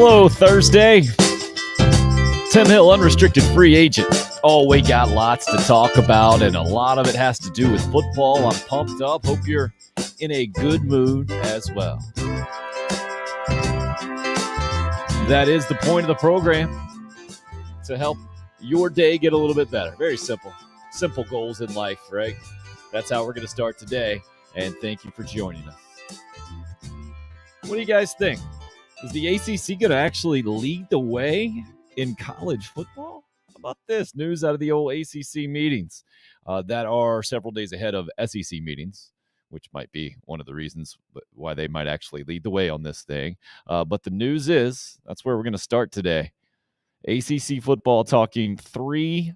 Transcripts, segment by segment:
Hello, Thursday. Tim Hill, unrestricted free agent. Oh, we got lots to talk about, and a lot of it has to do with football. I'm pumped up. Hope you're in a good mood as well. That is the point of the program, to help your day get a little bit better. Very simple. Simple goals in life, right? That's how we're going to start today, and thank you for joining us. What do you guys think? Is the ACC going to actually lead the way in college football? How about this news out of the old ACC meetings that are several days ahead of SEC meetings, which might be one of the reasons why they might actually lead the way on this thing. But the news is, that's where we're going to start today. ACC football talking 3-5-5.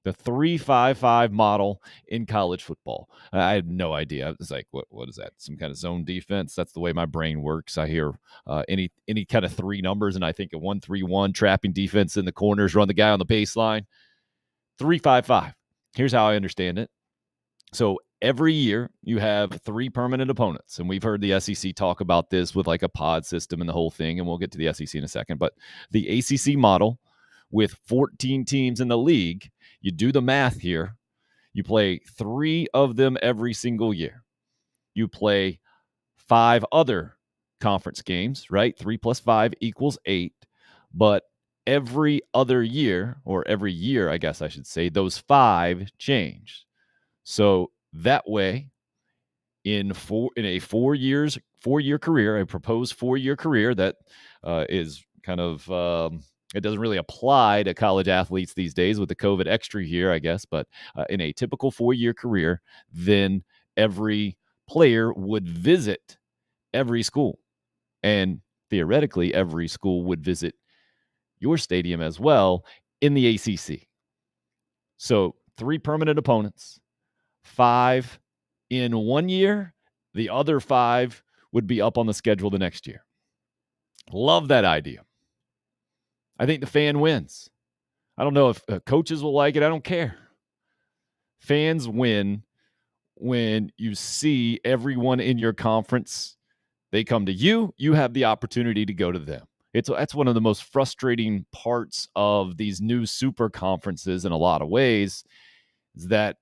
The 3-5-5 model in college football. I had no idea. I was like, what is that? Some kind of zone defense? That's the way my brain works. I hear any kind of three numbers, and I think a 1-3-1, trapping defense in the corners, run the guy on the baseline. 3-5-5. Here's how I understand it. So every year you have three permanent opponents, and we've heard the SEC talk about this with like a pod system and the whole thing, and we'll get to the SEC in a second. But the ACC model with 14 teams in the league, you do the math here. You play three of them every single year. You play 5 other conference games, right? 3 + 5 = 8. But every other year, or every year, I guess I should say, those 5 change. So that way, in a 4-year career, a proposed 4-year career that is kind of it doesn't really apply to college athletes these days with the COVID extra year, I guess. But in a typical 4-year career, then every player would visit every school. And theoretically, every school would visit your stadium as well in the ACC. So 3 permanent opponents, 5 in 1 year. The other 5 would be up on the schedule the next year. Love that idea. I think the fan wins. I don't know if coaches will like it. I don't care. Fans win when you see everyone in your conference. They come to you. You have the opportunity to go to them. That's one of the most frustrating parts of these new super conferences in a lot of ways, is that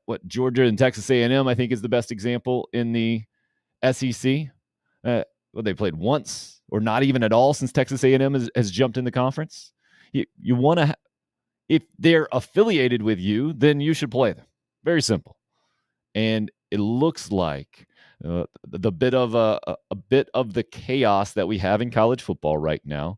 what Georgia and Texas A&M, I think, is the best example in the SEC. They played once or not even at all since Texas A&M has jumped in the conference. You want to, if they're affiliated with you, then you should play them. Very simple. And it looks like the bit of a bit of the chaos that we have in college football right now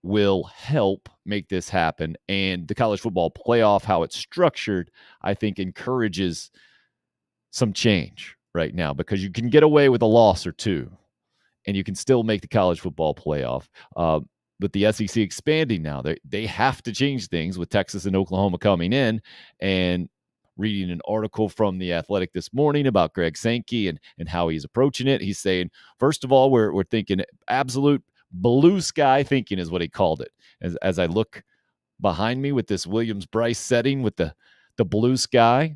will help make this happen. And the college football playoff, how it's structured, I think encourages some change right now, because you can get away with a loss or two and you can still make the college football playoff. But the SEC expanding now, they have to change things with Texas and Oklahoma coming in. And reading an article from The Athletic this morning about Greg Sankey and how he's approaching it. He's saying, first of all, we're thinking absolute blue sky thinking is what he called it. As I look behind me with this Williams-Brice setting with the blue sky,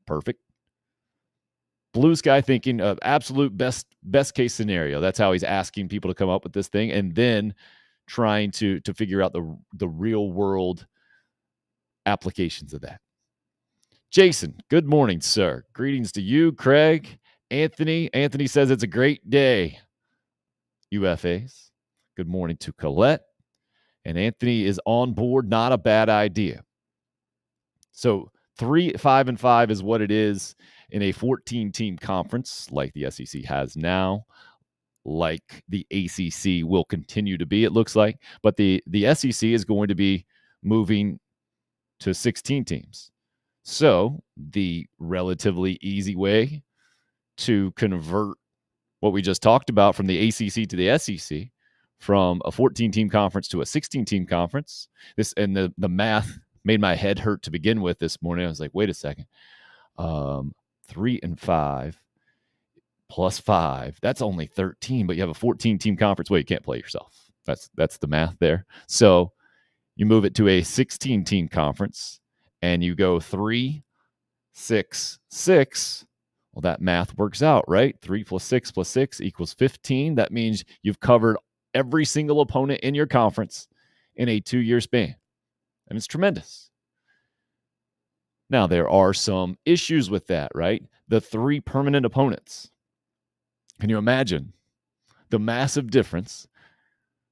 perfect. Blue sky thinking of absolute best case scenario. That's how he's asking people to come up with this thing, and then trying to figure out the real world applications of that. Jason, good morning, sir. Greetings to you, Craig, Anthony. Anthony says it's a great day. UFAs. Good morning to Colette. And Anthony is on board. Not a bad idea. So 3-5-5 is what it is in a 14-team conference like the SEC has now, like the ACC will continue to be, it looks like. But the SEC is going to be moving to 16 teams. So the relatively easy way to convert what we just talked about from the ACC to the SEC, from a 14-team conference to a 16-team conference, the math made my head hurt to begin with this morning. I was like, wait a second. 3 and 5 plus 5, that's only 13, but you have a 14-team conference. Well, you can't play yourself. That's the math there. So you move it to a 16-team conference, and you go 3, 6, 6. Well, that math works out, right? 3 plus 6 plus 6 equals 15. That means you've covered every single opponent in your conference in a 2-year span. And it's tremendous. Now, there are some issues with that, right? The 3 permanent opponents. Can you imagine the massive difference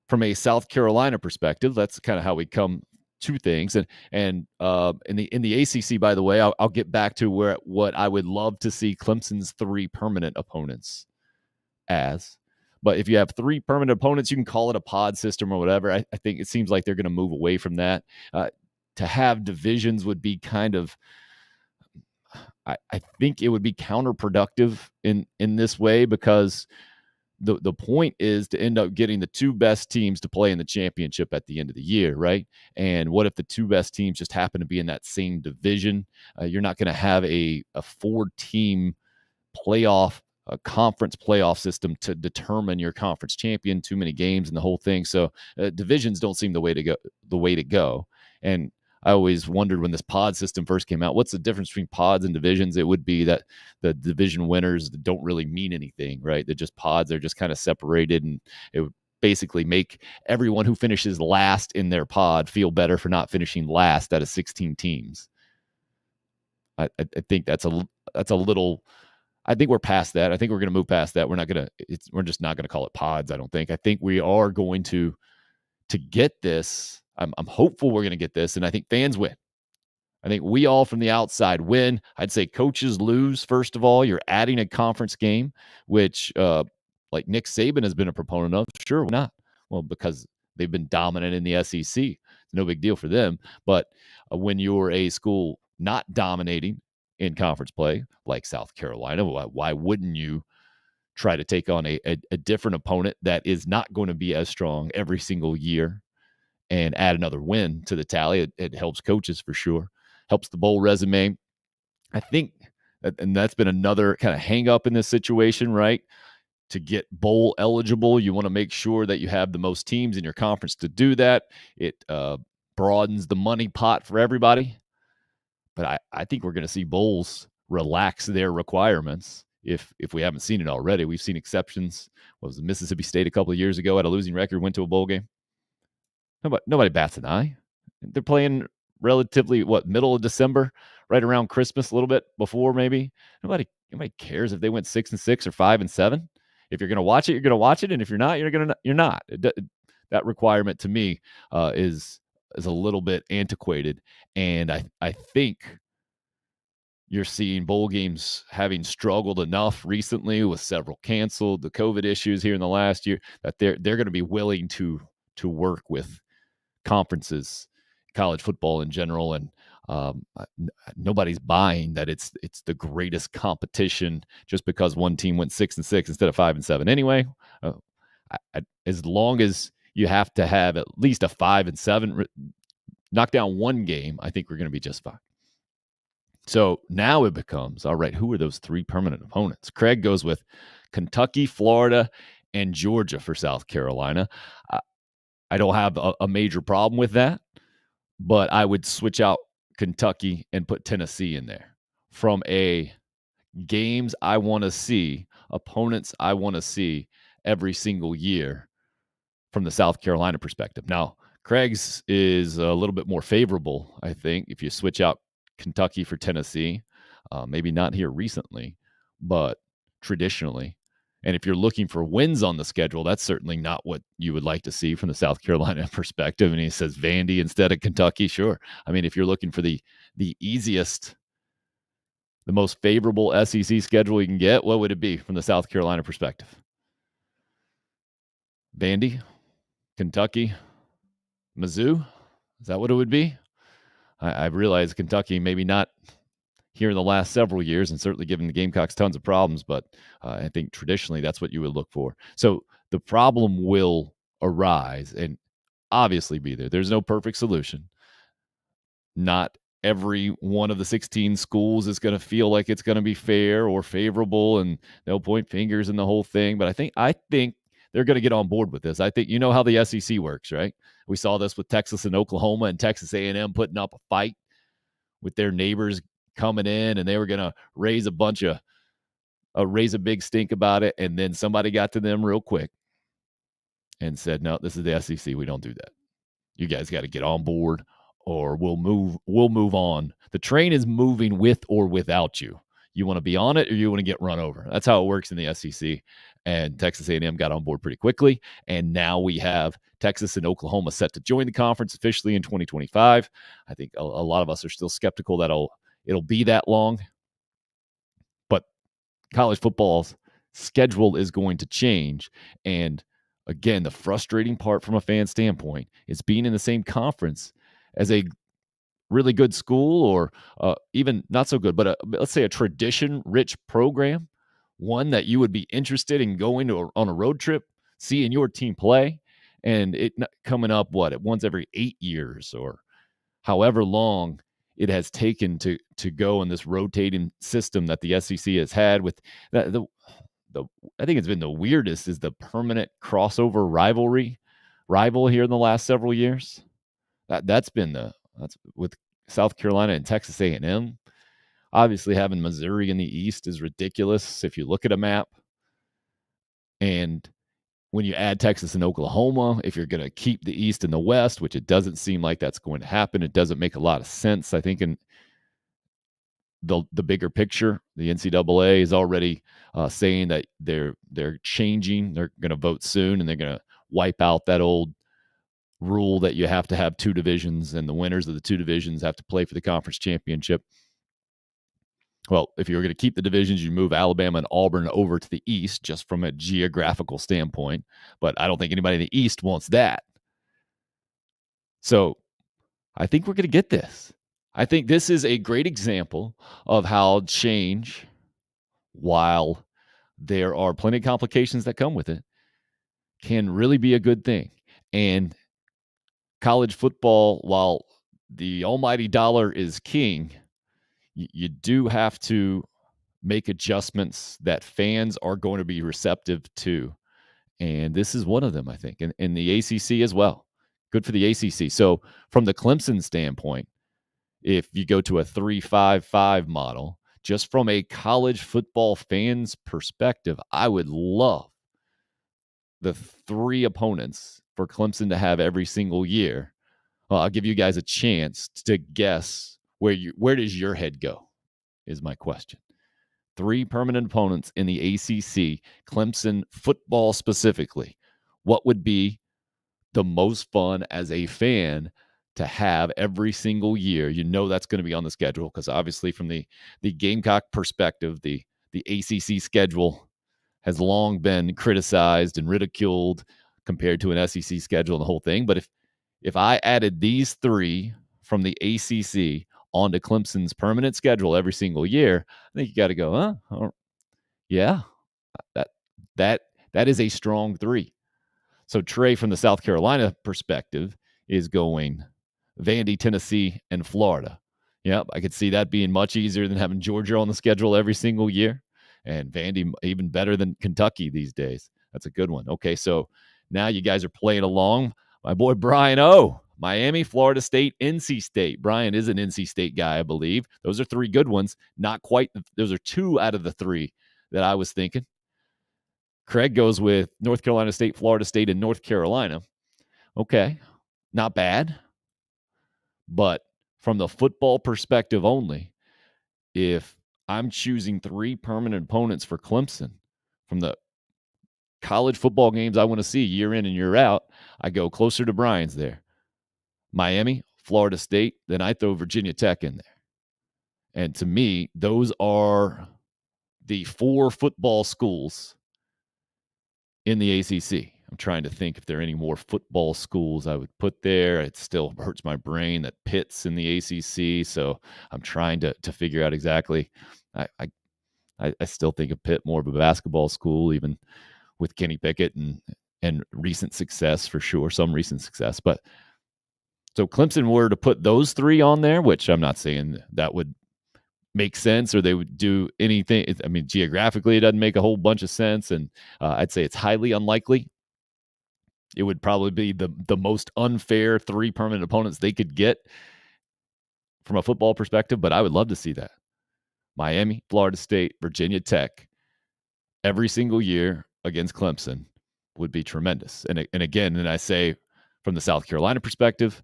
from a South Carolina perspective? That's kind of how we come to things. And in the ACC, by the way, I'll get back to what I would love to see Clemson's 3 permanent opponents as. But if you have 3 permanent opponents, you can call it a pod system or whatever. I think it seems like they're going to move away from that. To have divisions would be kind of, I think it would be counterproductive in this way, because the point is to end up getting the 2 best teams to play in the championship at the end of the year, right? And what if the 2 best teams just happen to be in that same division? You're not going to have a 4-team playoff, a conference playoff system to determine your conference champion. Too many games and the whole thing. So divisions don't seem the way to go. And I always wondered when this pod system first came out, what's the difference between pods and divisions? It would be that the division winners don't really mean anything, right? They're just pods. They're just kind of separated, and it would basically make everyone who finishes last in their pod feel better for not finishing last out of 16 teams. I think that's a little. I think we're past that. I think we're going to move past that. We're just not going to call it pods. I don't think. I think we are going to get this. I'm hopeful we're going to get this, and I think fans win. I think we all from the outside win. I'd say coaches lose. First of all, you're adding a conference game, which like Nick Saban has been a proponent of. Sure, why not? Well, because they've been dominant in the SEC. It's no big deal for them. But when you're a school not dominating in conference play, like South Carolina, why wouldn't you try to take on a different opponent that is not going to be as strong every single year and add another win to the tally? It helps coaches for sure, helps the bowl resume. I think, and that's been another kind of hang up in this situation, right? To get bowl eligible, you want to make sure that you have the most teams in your conference to do that. It broadens the money pot for everybody. But I think we're going to see bowls relax their requirements if we haven't seen it already. We've seen exceptions. What was it, Mississippi State a couple of years ago, had a losing record, went to a bowl game? Nobody bats an eye. They're playing relatively, middle of December, right around Christmas, a little bit before maybe. Nobody cares if they went 6-6 or 5-7. If you're going to watch it, you're going to watch it, and if you're not, you're not. That requirement to me is a little bit antiquated, and I think you're seeing bowl games having struggled enough recently with several canceled, the COVID issues here in the last year, that they're going to be willing to work with conferences, college football in general, and nobody's buying that it's the greatest competition just because one team went 6-6 instead of 5-7. Anyway, as long as you have to have at least a 5-7, knock down one game, I think we're going to be just fine. So now it becomes, all right, who are those 3 permanent opponents? Craig goes with Kentucky, Florida, and Georgia for South Carolina. I don't have a major problem with that, but I would switch out Kentucky and put Tennessee in there. From a games I want to see, opponents I want to see every single year from the South Carolina perspective. Now, Craig's is a little bit more favorable, I think, if you switch out Kentucky for Tennessee. Maybe not here recently, but traditionally. And if you're looking for wins on the schedule, that's certainly not what you would like to see from the South Carolina perspective. And he says Vandy instead of Kentucky. Sure. I mean, if you're looking for the easiest, the most favorable SEC schedule you can get, what would it be from the South Carolina perspective? Vandy, Kentucky, Mizzou? Is that what it would be? I realize Kentucky maybe not here in the last several years, and certainly giving the Gamecocks tons of problems, but I think traditionally that's what you would look for. So the problem will arise and obviously be there. There's no perfect solution. Not every one of the 16 schools is going to feel like it's going to be fair or favorable, and they'll point fingers and the whole thing. But I think they're going to get on board with this. I think you know how the SEC works, right? We saw this with Texas and Oklahoma, and Texas A&M putting up a fight with their neighbors coming in, and they were going to raise a bunch of raise a big stink about it, and then somebody got to them real quick and said, "No, this is the SEC. We don't do that. You guys got to get on board, or we'll move on. The train is moving with or without you. You want to be on it, or you want to get run over. That's how it works in the SEC." And Texas A&M got on board pretty quickly, and now we have Texas and Oklahoma set to join the conference officially in 2025. I think a lot of us are still skeptical that it'll be that long, but college football's schedule is going to change. And again, the frustrating part from a fan standpoint is being in the same conference as a really good school, or even not so good, but let's say a tradition rich program, one that you would be interested in going to on a road trip, seeing your team play, and it coming up once every 8 years, or however long it has taken to go in this rotating system that the SEC has had. With the I think it's been the weirdest is the permanent crossover rival here in the last several years. That's with South Carolina and Texas A&M. Obviously, having Missouri in the East is ridiculous if you look at a map. And when you add Texas and Oklahoma, if you're going to keep the East and the West, which it doesn't seem like that's going to happen, it doesn't make a lot of sense. I think in the bigger picture, the NCAA is already saying that they're changing. They're going to vote soon, and they're going to wipe out that old rule that you have to have two divisions, and the winners of the two divisions have to play for the conference championship. Well, if you were going to keep the divisions, you move Alabama and Auburn over to the East just from a geographical standpoint. But I don't think anybody in the East wants that. So I think we're going to get this. I think this is a great example of how change, while there are plenty of complications that come with it, can really be a good thing. And college football, while the almighty dollar is king, you do have to make adjustments that fans are going to be receptive to. And this is one of them, I think, in the ACC as well. Good for the ACC. So from the Clemson standpoint, if you go to a 3-5-5 model, just from a college football fan's perspective, I would love the three opponents for Clemson to have every single year. Well, I'll give you guys a chance to guess where does your head go, is my question. Three permanent opponents in the ACC, Clemson football specifically. What would be the most fun as a fan to have every single year? You know that's going to be on the schedule, because obviously from the Gamecock perspective, the ACC schedule has long been criticized and ridiculed compared to an SEC schedule and the whole thing. But if I added these three from the ACC onto Clemson's permanent schedule every single year, I think you got to go, huh? Yeah, that that is a strong three. So Trey, from the South Carolina perspective, is going Vandy, Tennessee, and Florida. Yep, I could see that being much easier than having Georgia on the schedule every single year, and Vandy even better than Kentucky these days. That's a good one. Okay, so now you guys are playing along. My boy Brian O. Miami, Florida State, NC State. Brian is an NC State guy, I believe. Those are three good ones. Not quite. Those are two out of the three that I was thinking. Craig goes with North Carolina State, Florida State, and North Carolina. Okay, not bad. But from the football perspective only, if I'm choosing three permanent opponents for Clemson from the college football games I want to see year in and year out, I go closer to Brian's there. Miami, Florida State, then I throw Virginia Tech in there. And to me, those are the four football schools in the ACC. I'm trying to think if there are any more football schools I would put there. It still hurts my brain that Pitt's in the ACC, so I'm trying to figure out exactly. I still think of Pitt more of a basketball school, even with Kenny Pickett and recent success for sure, some recent success. But so Clemson were to put those three on there, which I'm not saying that would make sense or they would do anything. I mean, geographically, it doesn't make a whole bunch of sense, and I'd say it's highly unlikely. It would probably be the most unfair three permanent opponents they could get from a football perspective, but I would love to see that. Miami, Florida State, Virginia Tech, every single year against Clemson would be tremendous. And again, and I say from the South Carolina perspective,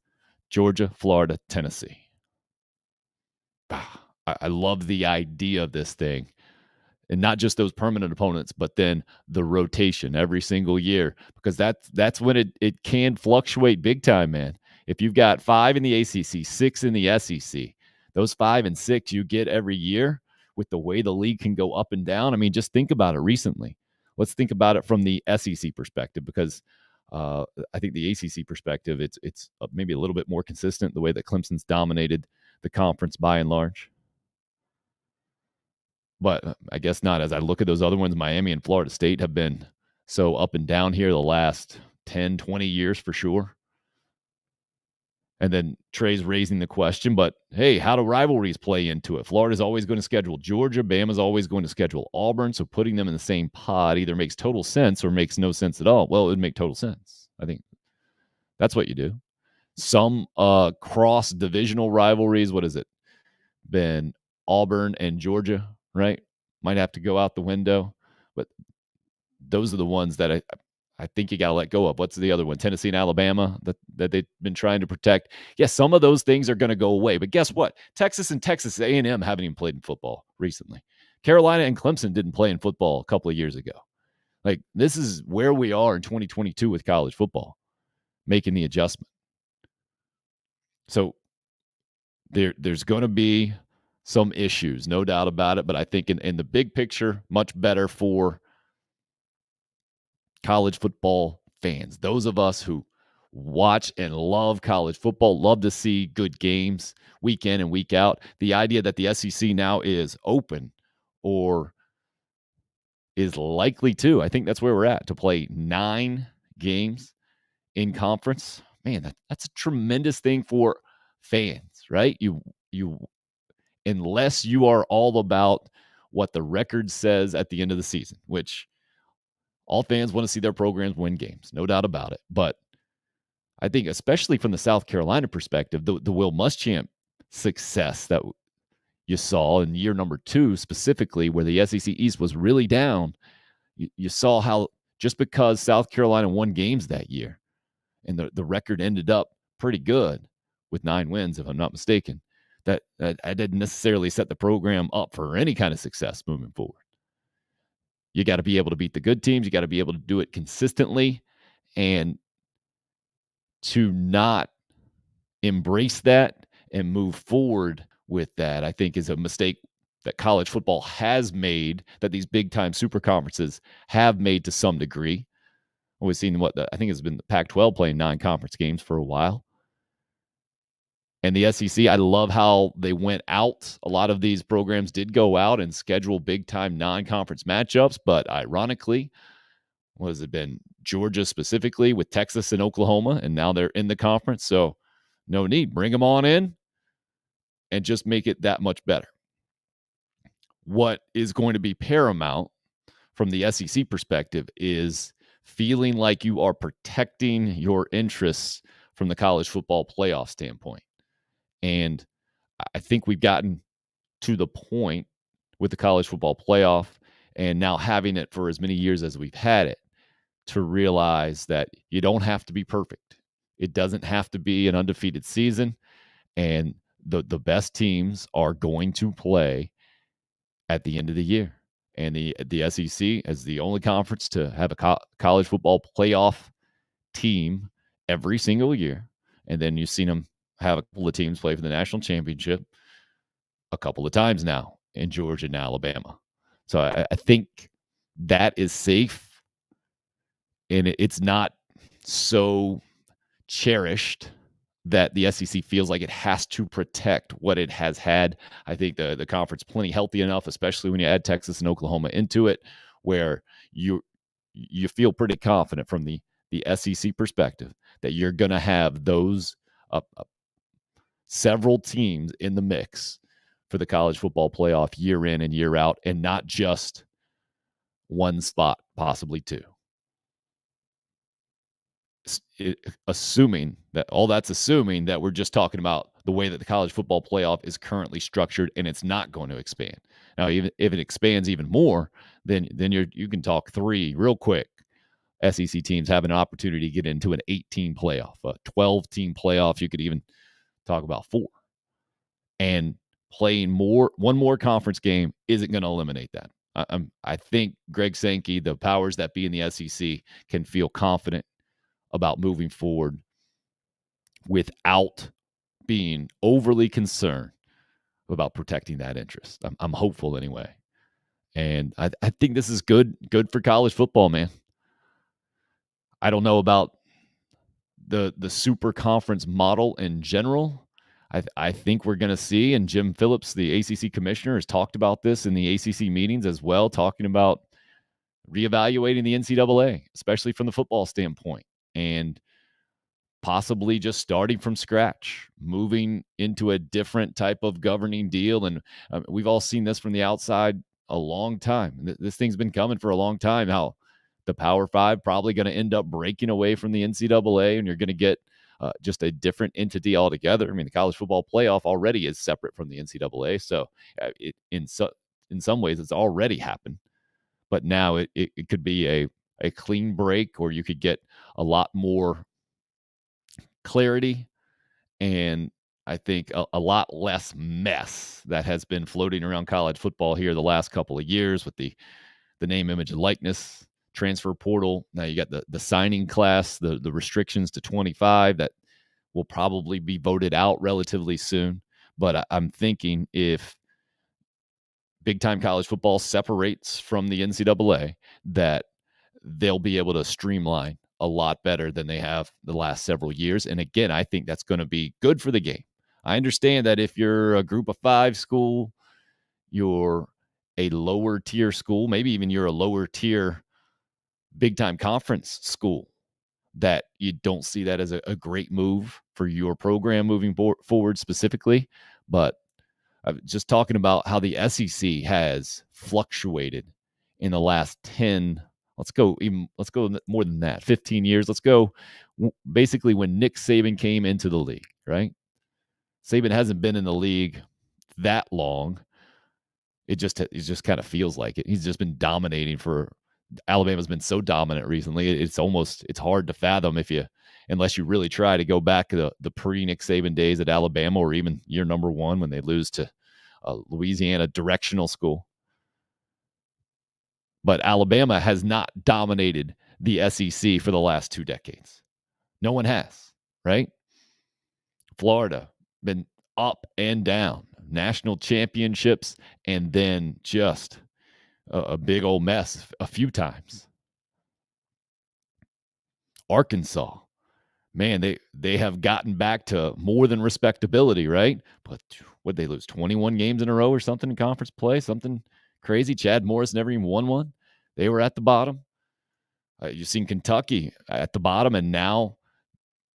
Georgia, Florida, Tennessee. I love the idea of this thing. And not just those permanent opponents, but then the rotation every single year, because that's when it can fluctuate big time, man. If you've got 5 in the ACC, 6 in the SEC, those 5 and 6 you get every year with the way the league can go up and down. I mean, just think about it recently. Let's think about it from the SEC perspective, because I think the ACC perspective, it's maybe a little bit more consistent the way that Clemson's dominated the conference by and large. But I guess not. As I look at those other ones, Miami and Florida State have been so up and down here the last 10, 20 years for sure. And then Trey's raising the question, but hey, how do rivalries play into it? Florida's always going to schedule Georgia. Bama's always going to schedule Auburn. So putting them in the same pod either makes total sense or makes no sense at all. Well, it would make total sense. I think that's what you do. Some cross-divisional rivalries, what has it been? Auburn and Georgia, right? Might have to go out the window. But those are the ones that I think you got to let go of. What's the other one? Tennessee and Alabama that they've been trying to protect. Yes, some of those things are going to go away. But guess what? Texas and Texas A&M haven't even played in football recently. Carolina and Clemson didn't play in football a couple of years ago. Like, this is where we are in 2022 with college football, making the adjustment. So there's going to be some issues, no doubt about it. But I think in the big picture, much better for college football fans. Those of us who watch and love college football, love to see good games week in and week out. The idea that the SEC now is open or is likely to, I think that's where we're at, to play 9 games in conference. Man, that's a tremendous thing for fans, right? You unless you are all about what the record says at the end of the season, which all fans want to see their programs win games, no doubt about it. But I think, especially from the South Carolina perspective, the Will Muschamp success that you saw in year number 2, specifically, where the SEC East was really down, you saw how just because South Carolina won games that year, and the record ended up pretty good with 9 wins, if I'm not mistaken, that I didn't necessarily set the program up for any kind of success moving forward. You got to be able to beat the good teams. You got to be able to do it consistently, and to not embrace that and move forward with that, I think, is a mistake that college football has made, that these big time super conferences have made to some degree. We've seen I think it's been the Pac-12 playing non-conference games for a while. And the SEC, I love how they went out. A lot of these programs did go out and schedule big time non-conference matchups, but ironically, what has it been? Georgia specifically with Texas and Oklahoma, and now they're in the conference. So no need. Bring them on in and just make it that much better. What is going to be paramount from the SEC perspective is feeling like you are protecting your interests from the college football playoff standpoint. And I think we've gotten to the point with the college football playoff, and now having it for as many years as we've had it, to realize that you don't have to be perfect. It doesn't have to be an undefeated season, and the best teams are going to play at the end of the year. And the SEC is the only conference to have a college football playoff team every single year. And then you've seen them have a couple of teams play for the national championship a couple of times now in Georgia and Alabama. So I think that is safe, and it's not so cherished that the SEC feels like it has to protect what it has had. I think the conference plenty healthy enough, especially when you add Texas and Oklahoma into it, where you feel pretty confident from the SEC perspective that you're going to have those several teams in the mix for the college football playoff year in and year out, and not just one spot, possibly 2. Assuming that we're just talking about the way that the college football playoff is currently structured, and it's not going to expand. Now, even if it expands even more, then you can talk 3 real quick SEC teams have an opportunity to get into an 18 playoff, a 12-team playoff. You could even talk about 4. And playing one more conference game isn't going to eliminate that. I think Greg Sankey, the powers that be in the SEC, can feel confident about moving forward without being overly concerned about protecting that interest. I'm hopeful anyway. And I think this is good for college football, man. I don't know about the super conference model in general. I think we're going to see, and Jim Phillips, the ACC commissioner, has talked about this in the ACC meetings as well, talking about reevaluating the NCAA, especially from the football standpoint, and possibly just starting from scratch, moving into a different type of governing deal. And we've all seen this from the outside a long time. This thing's been coming for a long time. How the Power Five probably going to end up breaking away from the NCAA, and you're going to get just a different entity altogether. I mean, the college football playoff already is separate from the NCAA, so in some ways it's already happened. But now it could be a clean break, or you could get a lot more clarity, and I think a lot less mess that has been floating around college football here the last couple of years with the name, image, and likeness, transfer portal. Now you got the signing class, the restrictions to 25 that will probably be voted out relatively soon. But I'm thinking if big time college football separates from the NCAA, that they'll be able to streamline a lot better than they have the last several years. And again, I think that's going to be good for the game. I understand that if you're a group of 5 school, you're a lower tier school, maybe even you're a lower tier big time conference school, that you don't see that as a great move for your program moving forward specifically. But just talking about how the SEC has fluctuated in the last 10, let's go more than that, 15 years. Let's go basically when Nick Saban came into the league, right? Saban hasn't been in the league that long. It just kind of feels like it. He's just been dominating for Alabama's been so dominant recently. It's hard to fathom unless you really try to go back to the pre-Nick Saban days at Alabama, or even year number 1 when they lose to Louisiana directional school. But Alabama has not dominated the SEC for the last 2 decades. No one has, right? Florida been up and down, national championships, and then just a big old mess a few times. Arkansas, man, they have gotten back to more than respectability, right? But would they lose 21 games in a row or something in conference play? Something crazy. Chad Morris never even won one. They were at the bottom. You've seen Kentucky at the bottom and now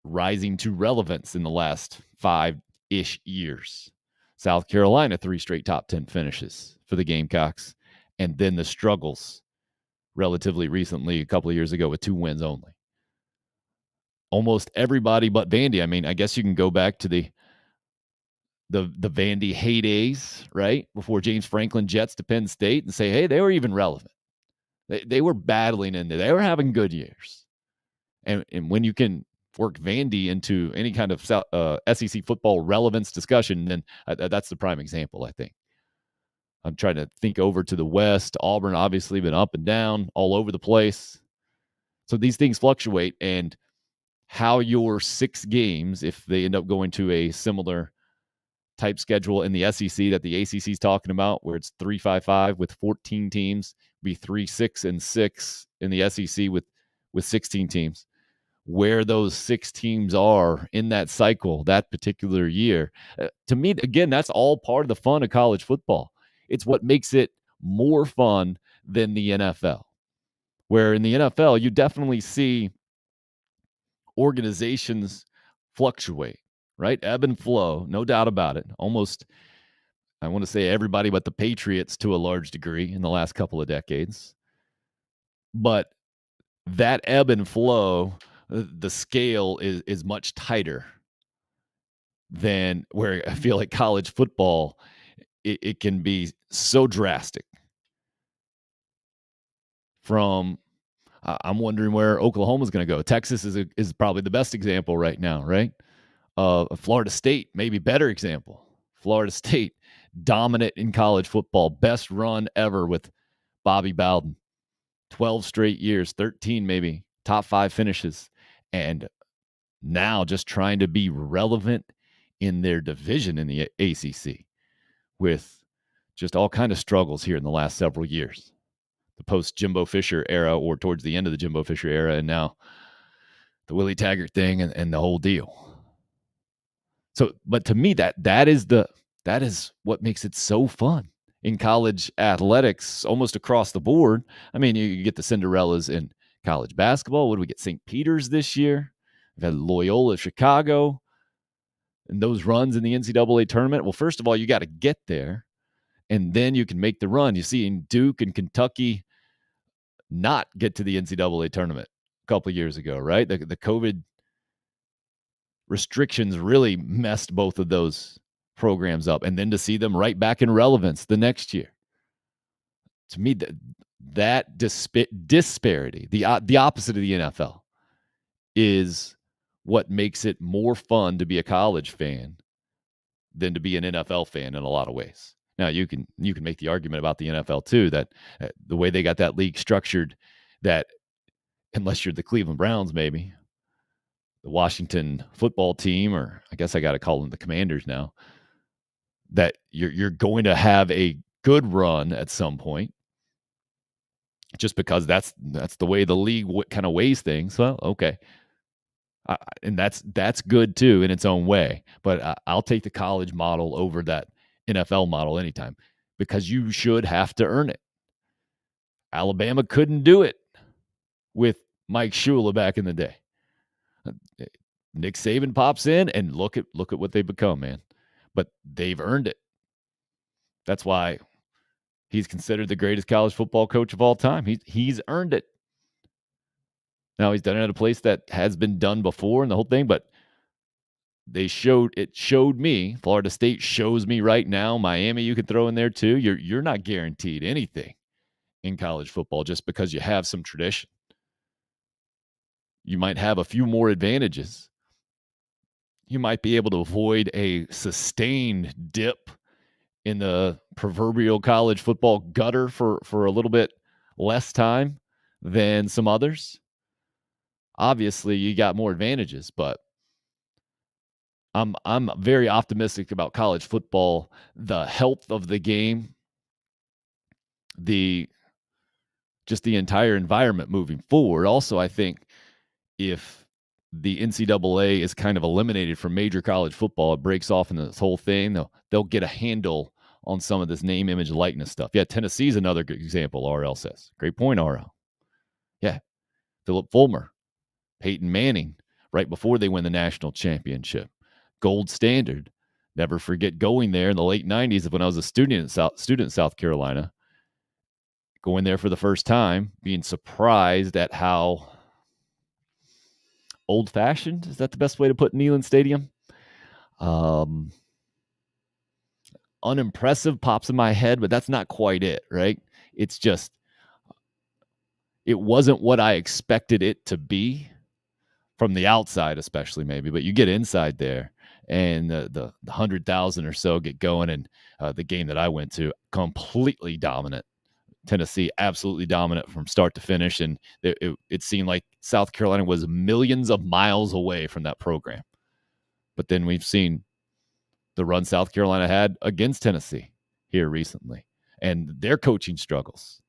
rising to relevance in the last 5-ish years. South Carolina, 3 straight top 10 finishes for the Gamecocks. And then the struggles relatively recently, a couple of years ago, with 2 wins only. Almost everybody but Vandy. I mean, I guess you can go back to the Vandy heydays, right? Before James Franklin Jets to Penn State, and say, hey, they were even relevant. They were battling in there. They were having good years. And when you can work Vandy into any kind of SEC football relevance discussion, then that's the prime example, I think. I'm trying to think over to the West. Auburn obviously been up and down all over the place. So these things fluctuate, and how your 6 games, if they end up going to a similar type schedule in the SEC that the ACC is talking about, where it's 3-5-5 with 14 teams, be 3-6-6 in the SEC with 16 teams. Where those 6 teams are in that cycle that particular year, to me, again, that's all part of the fun of college football. It's what makes it more fun than the NFL, where in the NFL you definitely see organizations fluctuate, right? Ebb and flow, no doubt about it. Almost, I want to say everybody but the Patriots to a large degree in the last couple of decades. But that ebb and flow, the scale is much tighter than where I feel like college football, it can be so drastic. from I'm wondering where Oklahoma's going to go. Texas is probably the best example right now, right? Florida State, maybe better example. Florida State, dominant in college football, best run ever with Bobby Bowden. 12 straight years, 13 maybe, top 5 finishes. And now just trying to be relevant in their division in the ACC with just all kind of struggles here in the last several years. The post Jimbo Fisher era, or towards the end of the Jimbo Fisher era, and now the Willie Taggart thing and the whole deal. So, but to me, that is what makes it so fun in college athletics, almost across the board. I mean, you get the Cinderellas in college basketball. What do we get? St. Peter's this year. We've had Loyola Chicago and those runs in the NCAA tournament. Well, first of all, you got to get there, and then you can make the run. You see in Duke and Kentucky not get to the NCAA tournament a couple of years ago, right? The COVID restrictions really messed both of those programs up, and then to see them right back in relevance the next year. To me, that disparity, the opposite of the NFL, is what makes it more fun to be a college fan than to be an NFL fan in a lot of ways. Now, you can make the argument about the NFL too, that the way they got that league structured, that unless you're the Cleveland Browns, maybe the Washington football team, or I guess I got to call them the Commanders now, that you're going to have a good run at some point, just because that's the way the league kind of weighs things. Well, okay, and that's good too in its own way. But I'll take the college model over that NFL model anytime, because you should have to earn it. Alabama couldn't do it with Mike Shula back in the day. Nick Saban pops in, and look at what they've become, man. But they've earned it. That's why he's considered the greatest college football coach of all time. He's earned it. Now, he's done it at a place that has been done before and the whole thing, but it showed me, Florida State shows me right now, Miami you could throw in there too. You're not guaranteed anything in college football just because you have some tradition. You might have a few more advantages. You might be able to avoid a sustained dip in the proverbial college football gutter for a little bit less time than some others. Obviously, you got more advantages, but I'm very optimistic about college football, the health of the game, just the entire environment moving forward. Also, I think if the NCAA is kind of eliminated from major college football, it breaks off in this whole thing. They'll get a handle on some of this name, image, likeness stuff. Yeah, Tennessee's another good example, RL says. Great point, RL. Yeah, Philip Fulmer, Peyton Manning, right before they win the national championship. Gold standard. Never forget going there in the late 90s when I was a student in South Carolina. Going there for the first time, being surprised at how old-fashioned, is that the best way to put Neyland Stadium? Unimpressive pops in my head, but that's not quite it, right? It's just, it wasn't what I expected it to be from the outside, especially maybe, but you get inside there and the 100,000 or so get going, and the game that I went to, completely dominant. Tennessee absolutely dominant from start to finish, and it seemed like South Carolina was millions of miles away from that program. But then we've seen the run South Carolina had against Tennessee here recently, and their coaching struggles.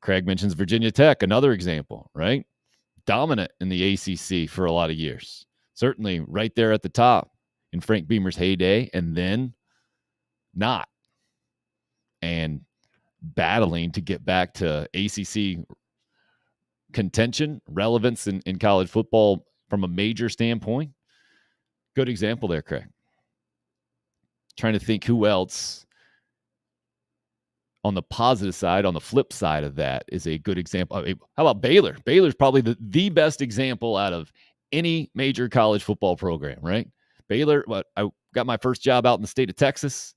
Craig mentions Virginia Tech, another example, right? Dominant in the ACC for a lot of years. Certainly right there at the top in Frank Beamer's heyday, and then not. And battling to get back to ACC contention, relevance in college football from a major standpoint. Good example there, Craig. Trying to think who else on the positive side, on the flip side of that, is a good example. How about Baylor? Baylor's probably the best example out of any major college football program, right? Baylor, I got my first job out in the state of Texas.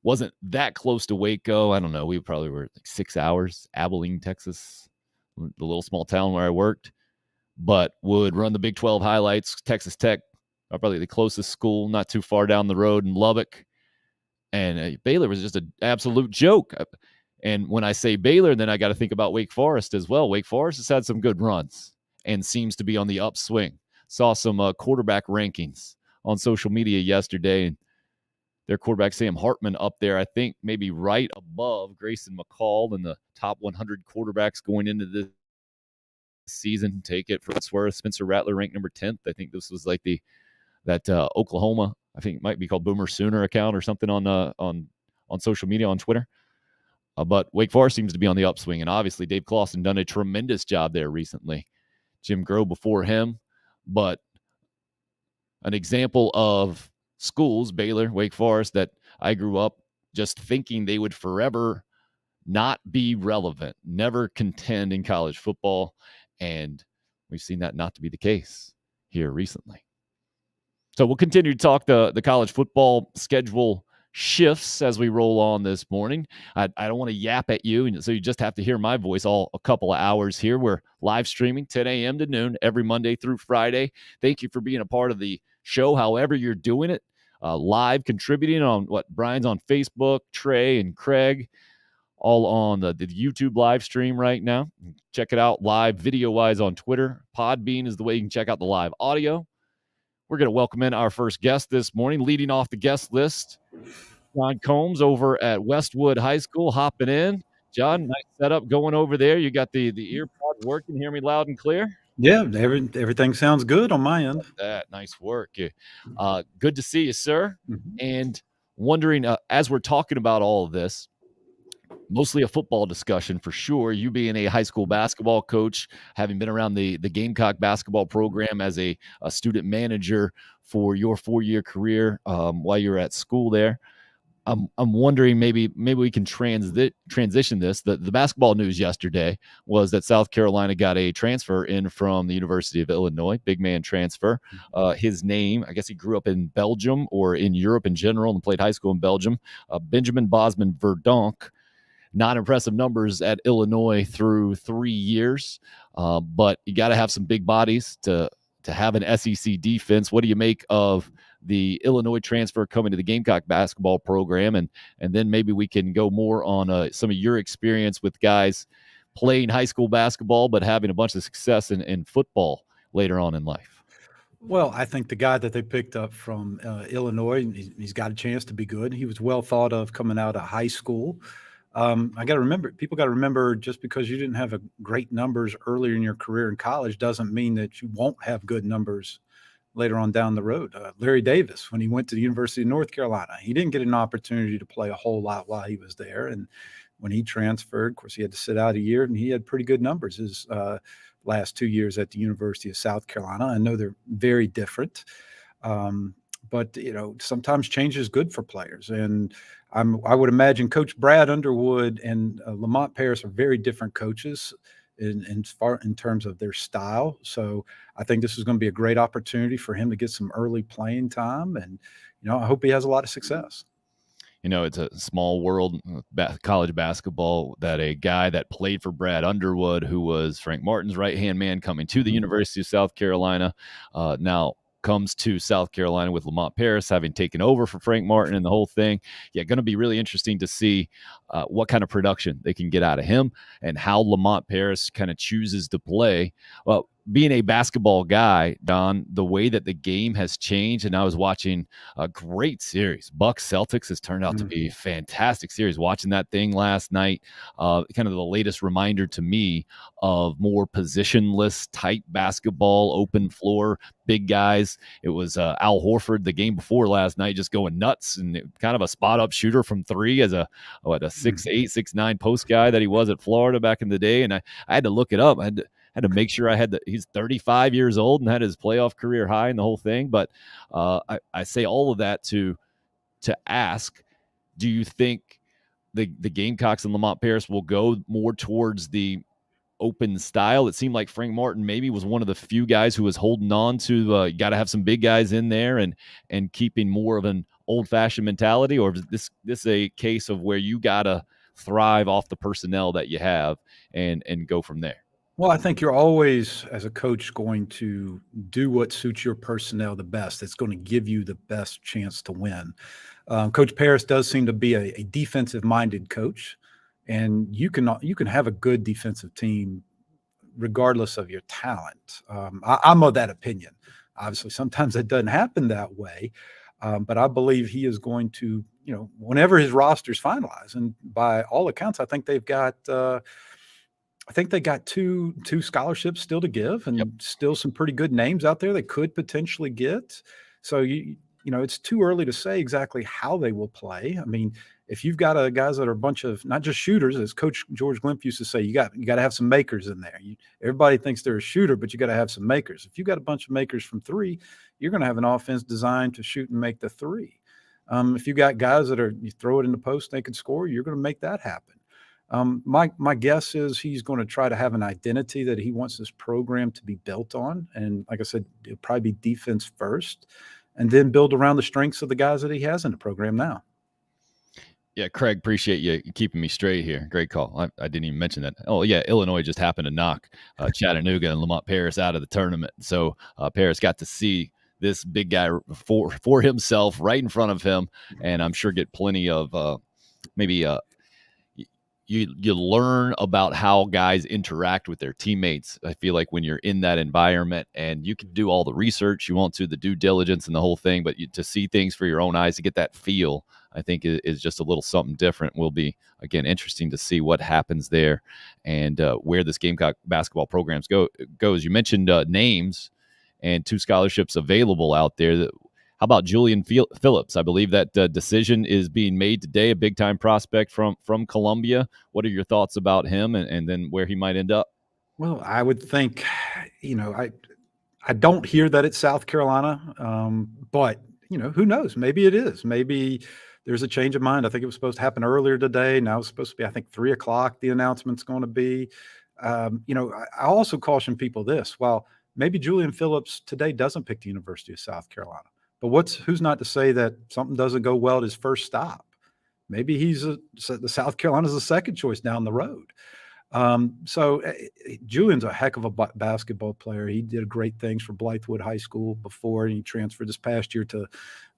Wasn't that close to Waco. I don't know. We probably were like 6 hours, Abilene, Texas. the little small town where I worked, but would run the Big 12 highlights. Texas Tech, probably the closest school, not too far down the road in Lubbock. And Baylor was just an absolute joke. And when I say Baylor, then I got to think about Wake Forest as well. Wake Forest has had some good runs and seems to be on the upswing. Saw some quarterback rankings on social media yesterday, and their quarterback Sam Hartman up there, I think maybe right above Grayson McCall in the top 100 quarterbacks going into this season. Take it for what it's worth. Spencer Rattler ranked number 10th. I think this was like that Oklahoma, I think it might be called Boomer Sooner account or something on social media on Twitter. But Wake Forest seems to be on the upswing, and obviously Dave Clawson done a tremendous job there recently. Jim Groh before him, but an example of schools, Baylor, Wake Forest, that I grew up just thinking they would forever not be relevant, never contend in college football, and we've seen that not to be the case here recently. So we'll continue to talk the college football schedule shifts as we roll on this morning. I don't want to yap at you, so you just have to hear my voice all a couple of hours here. We're live streaming 10 a.m. to noon every Monday through Friday. Thank you for being a part of the show, however you're doing it. Live contributing on Brian's on Facebook, Trey and Craig, all on the YouTube live stream right now. Check it out live video-wise on Twitter. Podbean is the way you can check out the live audio. We're going to welcome in our first guest this morning, leading off the guest list, John Combs over at Westwood High School, hopping in. John, nice setup going over there. You got the earpods working. Hear me loud and clear? Yeah, everything sounds good on my end. That nice work. Good to see you, sir. Mhm. And wondering, as we're talking about all of this, mostly a football discussion for sure. You being a high school basketball coach, having been around the Gamecock basketball program as a student manager for your 4-year career while you're at school there. I'm wondering maybe we can transition this. The basketball news yesterday was that South Carolina got a transfer in from the University of Illinois, big man transfer. His name, I guess he grew up in Belgium or in Europe in general and played high school in Belgium. Benjamin Bosman Verdonk. Not impressive numbers at Illinois through 3 years, but you got to have some big bodies to have an SEC defense. What do you make of the Illinois transfer coming to the Gamecock basketball program? And then maybe we can go more on some of your experience with guys playing high school basketball, but having a bunch of success in football later on in life. Well, I think the guy that they picked up from Illinois, he's got a chance to be good. He was well thought of coming out of high school. People got to remember, just because you didn't have great numbers earlier in your career in college doesn't mean that you won't have good numbers later on down the road. Larry Davis, when he went to the University of North Carolina, he didn't get an opportunity to play a whole lot while he was there. And when he transferred, of course, he had to sit out a year, and he had pretty good numbers his last 2 years at the University of South Carolina. I know they're very different. But sometimes change is good for players, and I would imagine Coach Brad Underwood and Lamont Paris are very different coaches in terms of their style. So I think this is going to be a great opportunity for him to get some early playing time, and I hope he has a lot of success. It's a small world, college basketball, that a guy that played for Brad Underwood, who was Frank Martin's right-hand man coming to the University of South Carolina, now comes to South Carolina with Lamont Paris having taken over for Frank Martin and the whole thing. Yeah, going to be really interesting to see what kind of production they can get out of him and how Lamont Paris kind of chooses to play. Well, being a basketball guy, Don, the way that the game has changed, and I was watching a great series. Bucks Celtics has turned out to be a fantastic series. Watching that thing last night, kind of the latest reminder to me of more positionless type basketball, open floor, big guys. It was Al Horford the game before last night, just going nuts, and kind of a spot up shooter from three as a 6'8", 6'9" post guy that he was at Florida back in the day. And I had to look it up. I had to make sure he's 35 years old and had his playoff career high and the whole thing. But I say all of that to ask, do you think the Gamecocks and Lamont Paris will go more towards the open style? It seemed like Frank Martin maybe was one of the few guys who was holding on to got to have some big guys in there and keeping more of an old-fashioned mentality, or is this a case of where you got to thrive off the personnel that you have and go from there? Well, I think you're always, as a coach, going to do what suits your personnel the best. It's going to give you the best chance to win. Coach Paris does seem to be a defensive-minded coach, and you can have a good defensive team regardless of your talent. I'm of that opinion. Obviously, sometimes it doesn't happen that way, but I believe he is going to, whenever his roster's finalized, and by all accounts, I think they got two scholarships still to give, Yep. and still some pretty good names out there they could potentially get. So it's too early to say exactly how they will play. I mean, if you've got guys that are a bunch of not just shooters, as Coach George Glimp used to say, you got to have some makers in there. Everybody thinks they're a shooter, but you got to have some makers. If you got a bunch of makers from three, you're going to have an offense designed to shoot and make the three. If you got guys you throw it in the post, they can score, you're going to make that happen. My guess is he's going to try to have an identity that he wants this program to be built on, and like I said, it'll probably be defense first, and then build around the strengths of the guys that he has in the program now. Yeah, Craig, appreciate you keeping me straight here. Great call. I didn't even mention that. Oh, yeah, Illinois just happened to knock Chattanooga and Lamont Paris out of the tournament. So Paris got to see this big guy for himself right in front of him, and I'm sure get plenty of maybe you learn about how guys interact with their teammates. I feel like when you're in that environment, and you can do all the research you want to, the due diligence and the whole thing, but to see things for your own eyes, to get that feel, I think is just a little something different. Will be, again, interesting to see what happens there, and where this Gamecock basketball programs goes. You mentioned names and two scholarships available out there. How about Julian Phillips? I believe that decision is being made today. A big time prospect from Columbia. What are your thoughts about him, and then where he might end up? Well, I would think, I don't hear that it's South Carolina, but who knows? Maybe it is. Maybe there's a change of mind. I think it was supposed to happen earlier today. Now it's supposed to be, I think, 3 o'clock. The announcement's going to be. I also caution people this: while maybe Julian Phillips today doesn't pick the University of South Carolina, but who's not to say that something doesn't go well at his first stop? Maybe the South Carolina's the second choice down the road. Julian's a heck of a basketball player. He did great things for Blythewood High School before, and he transferred this past year to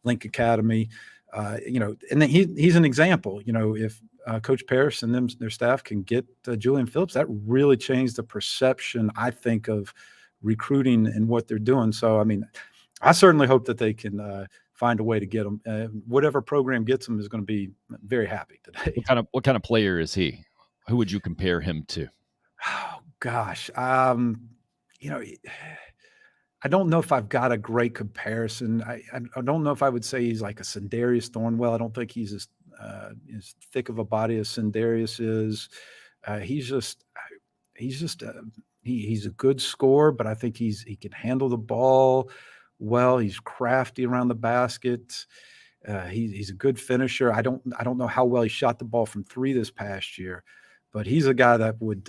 Link Academy. And then he's an example. If Coach Parrish and their staff can get Julian Phillips, that really changed the perception, I think, of recruiting and what they're doing. So, I mean, I certainly hope that they can find a way to get him. Whatever program gets him is going to be very happy today. What kind of player is he? Who would you compare him to? Oh gosh, you know, I don't know if I've got a great comparison. I don't know if I would say he's like a Sindarius Thornwell. I don't think he's as thick of a body as Sindarius is. He's just he's just he's a good scorer, but I think he can handle the ball well. He's crafty around the basket. He's a good finisher. I don't know how well he shot the ball from three this past year, but he's a guy that would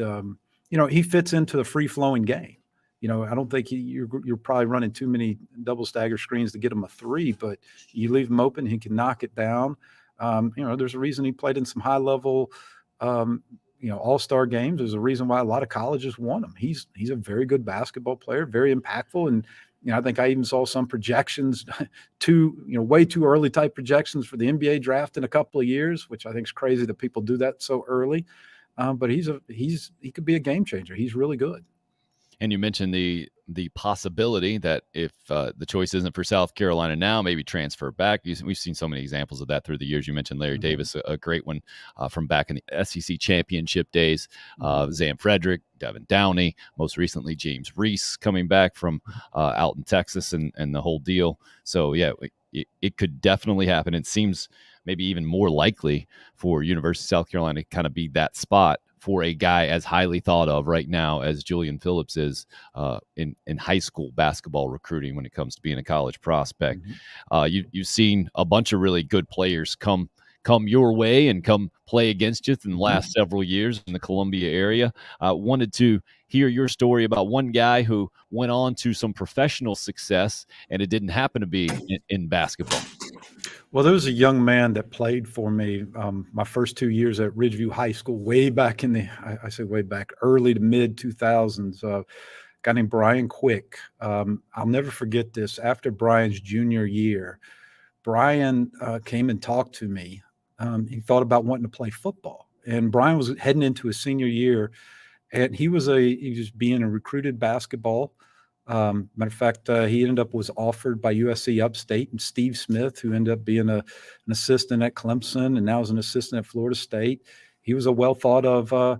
he fits into the free flowing game. I don't think you're probably running too many double stagger screens to get him a three, but you leave him open, he can knock it down. There's a reason he played in some high level, all-star games. There's a reason why a lot of colleges want him. He's a very good basketball player, very impactful, and I think I even saw some projections, way too early type projections for the NBA draft in a couple of years, which I think is crazy that people do that so early. But he could be a game changer. He's really good. And you mentioned the possibility that if the choice isn't for South Carolina now, maybe transfer back. We've seen so many examples of that through the years. You mentioned Larry Davis, a great one from back in the SEC championship days. Zam Frederick, Devin Downey, most recently James Reese coming back from out in Texas, and the whole deal. So yeah, it could definitely happen. It seems maybe even more likely for University of South Carolina to kind of be that spot for a guy as highly thought of right now as Julian Phillips is in high school basketball recruiting when it comes to being a college prospect. You've seen a bunch of really good players come your way and come play against you in the last several years in the Columbia area. Wanted to hear your story about one guy who went on to some professional success, and it didn't happen to be in basketball. Well, there was a young man that played for me my first 2 years at Ridgeview High School, way back in I say way back, early to mid 2000s. Guy named Brian Quick. I'll never forget this. After Brian's junior year, Brian came and talked to me. He thought about wanting to play football, and Brian was heading into his senior year, and he was being a recruited basketball. Matter of fact, he ended up was offered by USC Upstate and Steve Smith, who ended up being an assistant at Clemson and now is an assistant at Florida State. He was a well thought of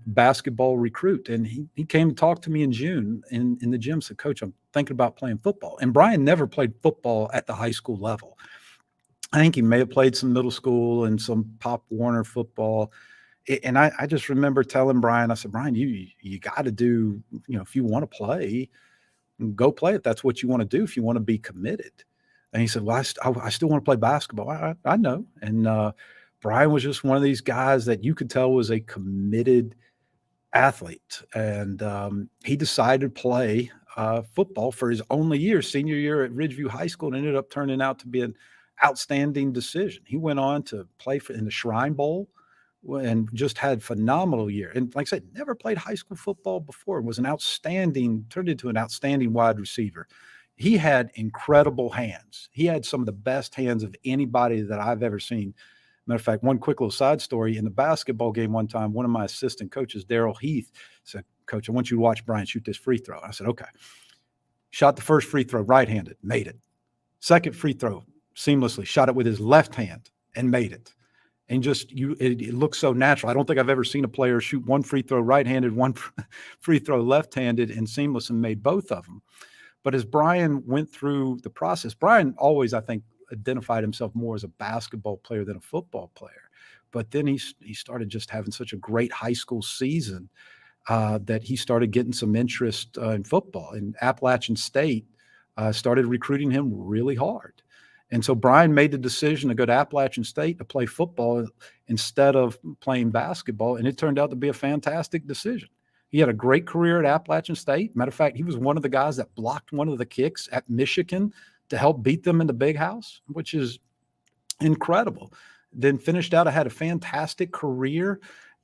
basketball recruit, and he came to talk to me in June in the gym. Said, "Coach, I'm thinking about playing football." And Brian never played football at the high school level. I think he may have played some middle school and some Pop Warner football. And I just remember telling Brian, I said, "Brian, you got to do, if you want to play, go play it. That's what you want to do if you want to be committed." And he said, "Well, I still want to play basketball." I know. And Brian was just one of these guys that you could tell was a committed athlete. And he decided to play football for his only year, senior year at Ridgeview High School, and ended up turning out to be an outstanding decision. He went on to play in the Shrine Bowl and just had phenomenal year. And like I said, never played high school football before. Was turned into an outstanding wide receiver. He had incredible hands. He had some of the best hands of anybody that I've ever seen. Matter of fact, one quick little side story. In the basketball game one time, one of my assistant coaches, Daryl Heath, said, "Coach, I want you to watch Brian shoot this free throw." I said, "Okay." Shot the first free throw right-handed, made it. Second free throw, seamlessly, shot it with his left hand and made it. And it looks so natural. I don't think I've ever seen a player shoot one free throw right-handed, one free throw left-handed, and seamless, and made both of them. But as Brian went through the process, Brian always, I think, identified himself more as a basketball player than a football player. But then he started just having such a great high school season that he started getting some interest in football. And Appalachian State started recruiting him really hard. And so Brian made the decision to go to Appalachian State to play football instead of playing basketball, and it turned out to be a fantastic decision. He had a great career at Appalachian State. Matter of fact, he was one of the guys that blocked one of the kicks at Michigan to help beat them in the Big House, which is incredible. Then finished out, I had a fantastic career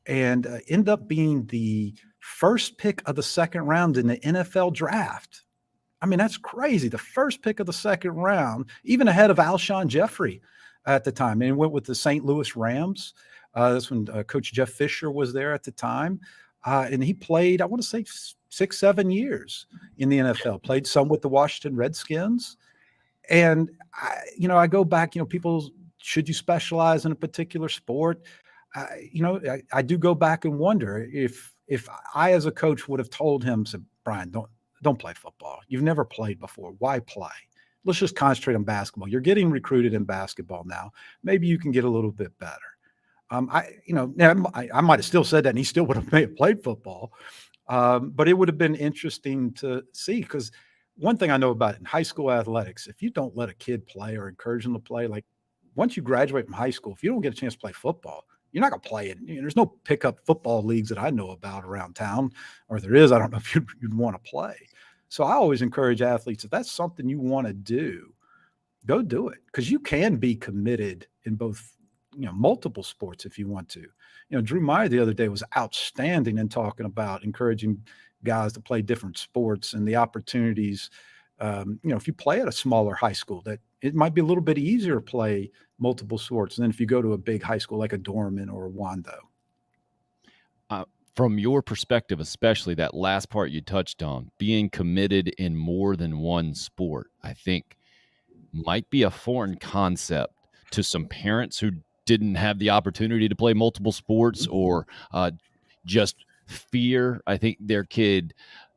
and ended up being the first pick of the second round in the NFL draft. I mean, that's crazy. The first pick of the second round, even ahead of Alshon Jeffrey at the time. And he went with the St. Louis Rams. That's when Coach Jeff Fisher was there at the time. And he played, I want to say 6-7 years in the NFL, played some with the Washington Redskins. And, I go back, people, should you specialize in a particular sport? I do go back and wonder if I, as a coach, would have told him, said, "Brian, don't play football. You've never played before. Why play? Let's just concentrate on basketball. You're getting recruited in basketball now. Maybe you can get a little bit better." I might have still said that, and he still would have played football. But it would have been interesting to see, because one thing I know about in high school athletics, if you don't let a kid play or encourage them to play, like once you graduate from high school, if you don't get a chance to play football, you're not going to play it. There's no pickup football leagues that I know about around town, or if there is, I don't know if you'd want to play. So I always encourage athletes, if that's something you want to do, go do it, because you can be committed in both, multiple sports if you want to. Drew Meyer the other day was outstanding in talking about encouraging guys to play different sports and the opportunities. If you play at a smaller high school, that it might be a little bit easier to play multiple sports than if you go to a big high school like a Dorman or a Wando. From your perspective, especially that last part you touched on, being committed in more than one sport, I think might be a foreign concept to some parents who didn't have the opportunity to play multiple sports, or just fear, I think, their kid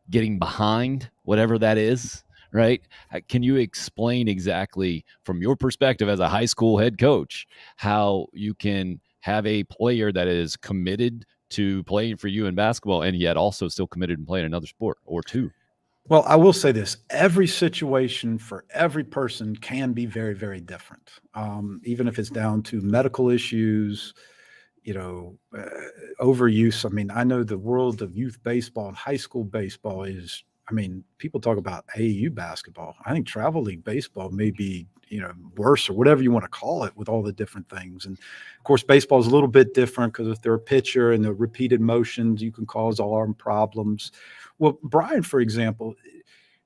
getting behind, whatever that is, right? Can you explain exactly, from your perspective as a high school head coach, how you can have a player that is committed to playing for you in basketball and yet also still committed in playing another sport or two? Well, I will say this: every situation for every person can be very, very different. Even if it's down to medical issues, overuse. I mean, I know the world of youth baseball and high school baseball is, I mean, people talk about AAU basketball. I think travel league baseball may be, worse or whatever you want to call it with all the different things. And of course, baseball is a little bit different because if they're a pitcher and the repeated motions, you can cause arm problems. Well, Brian, for example,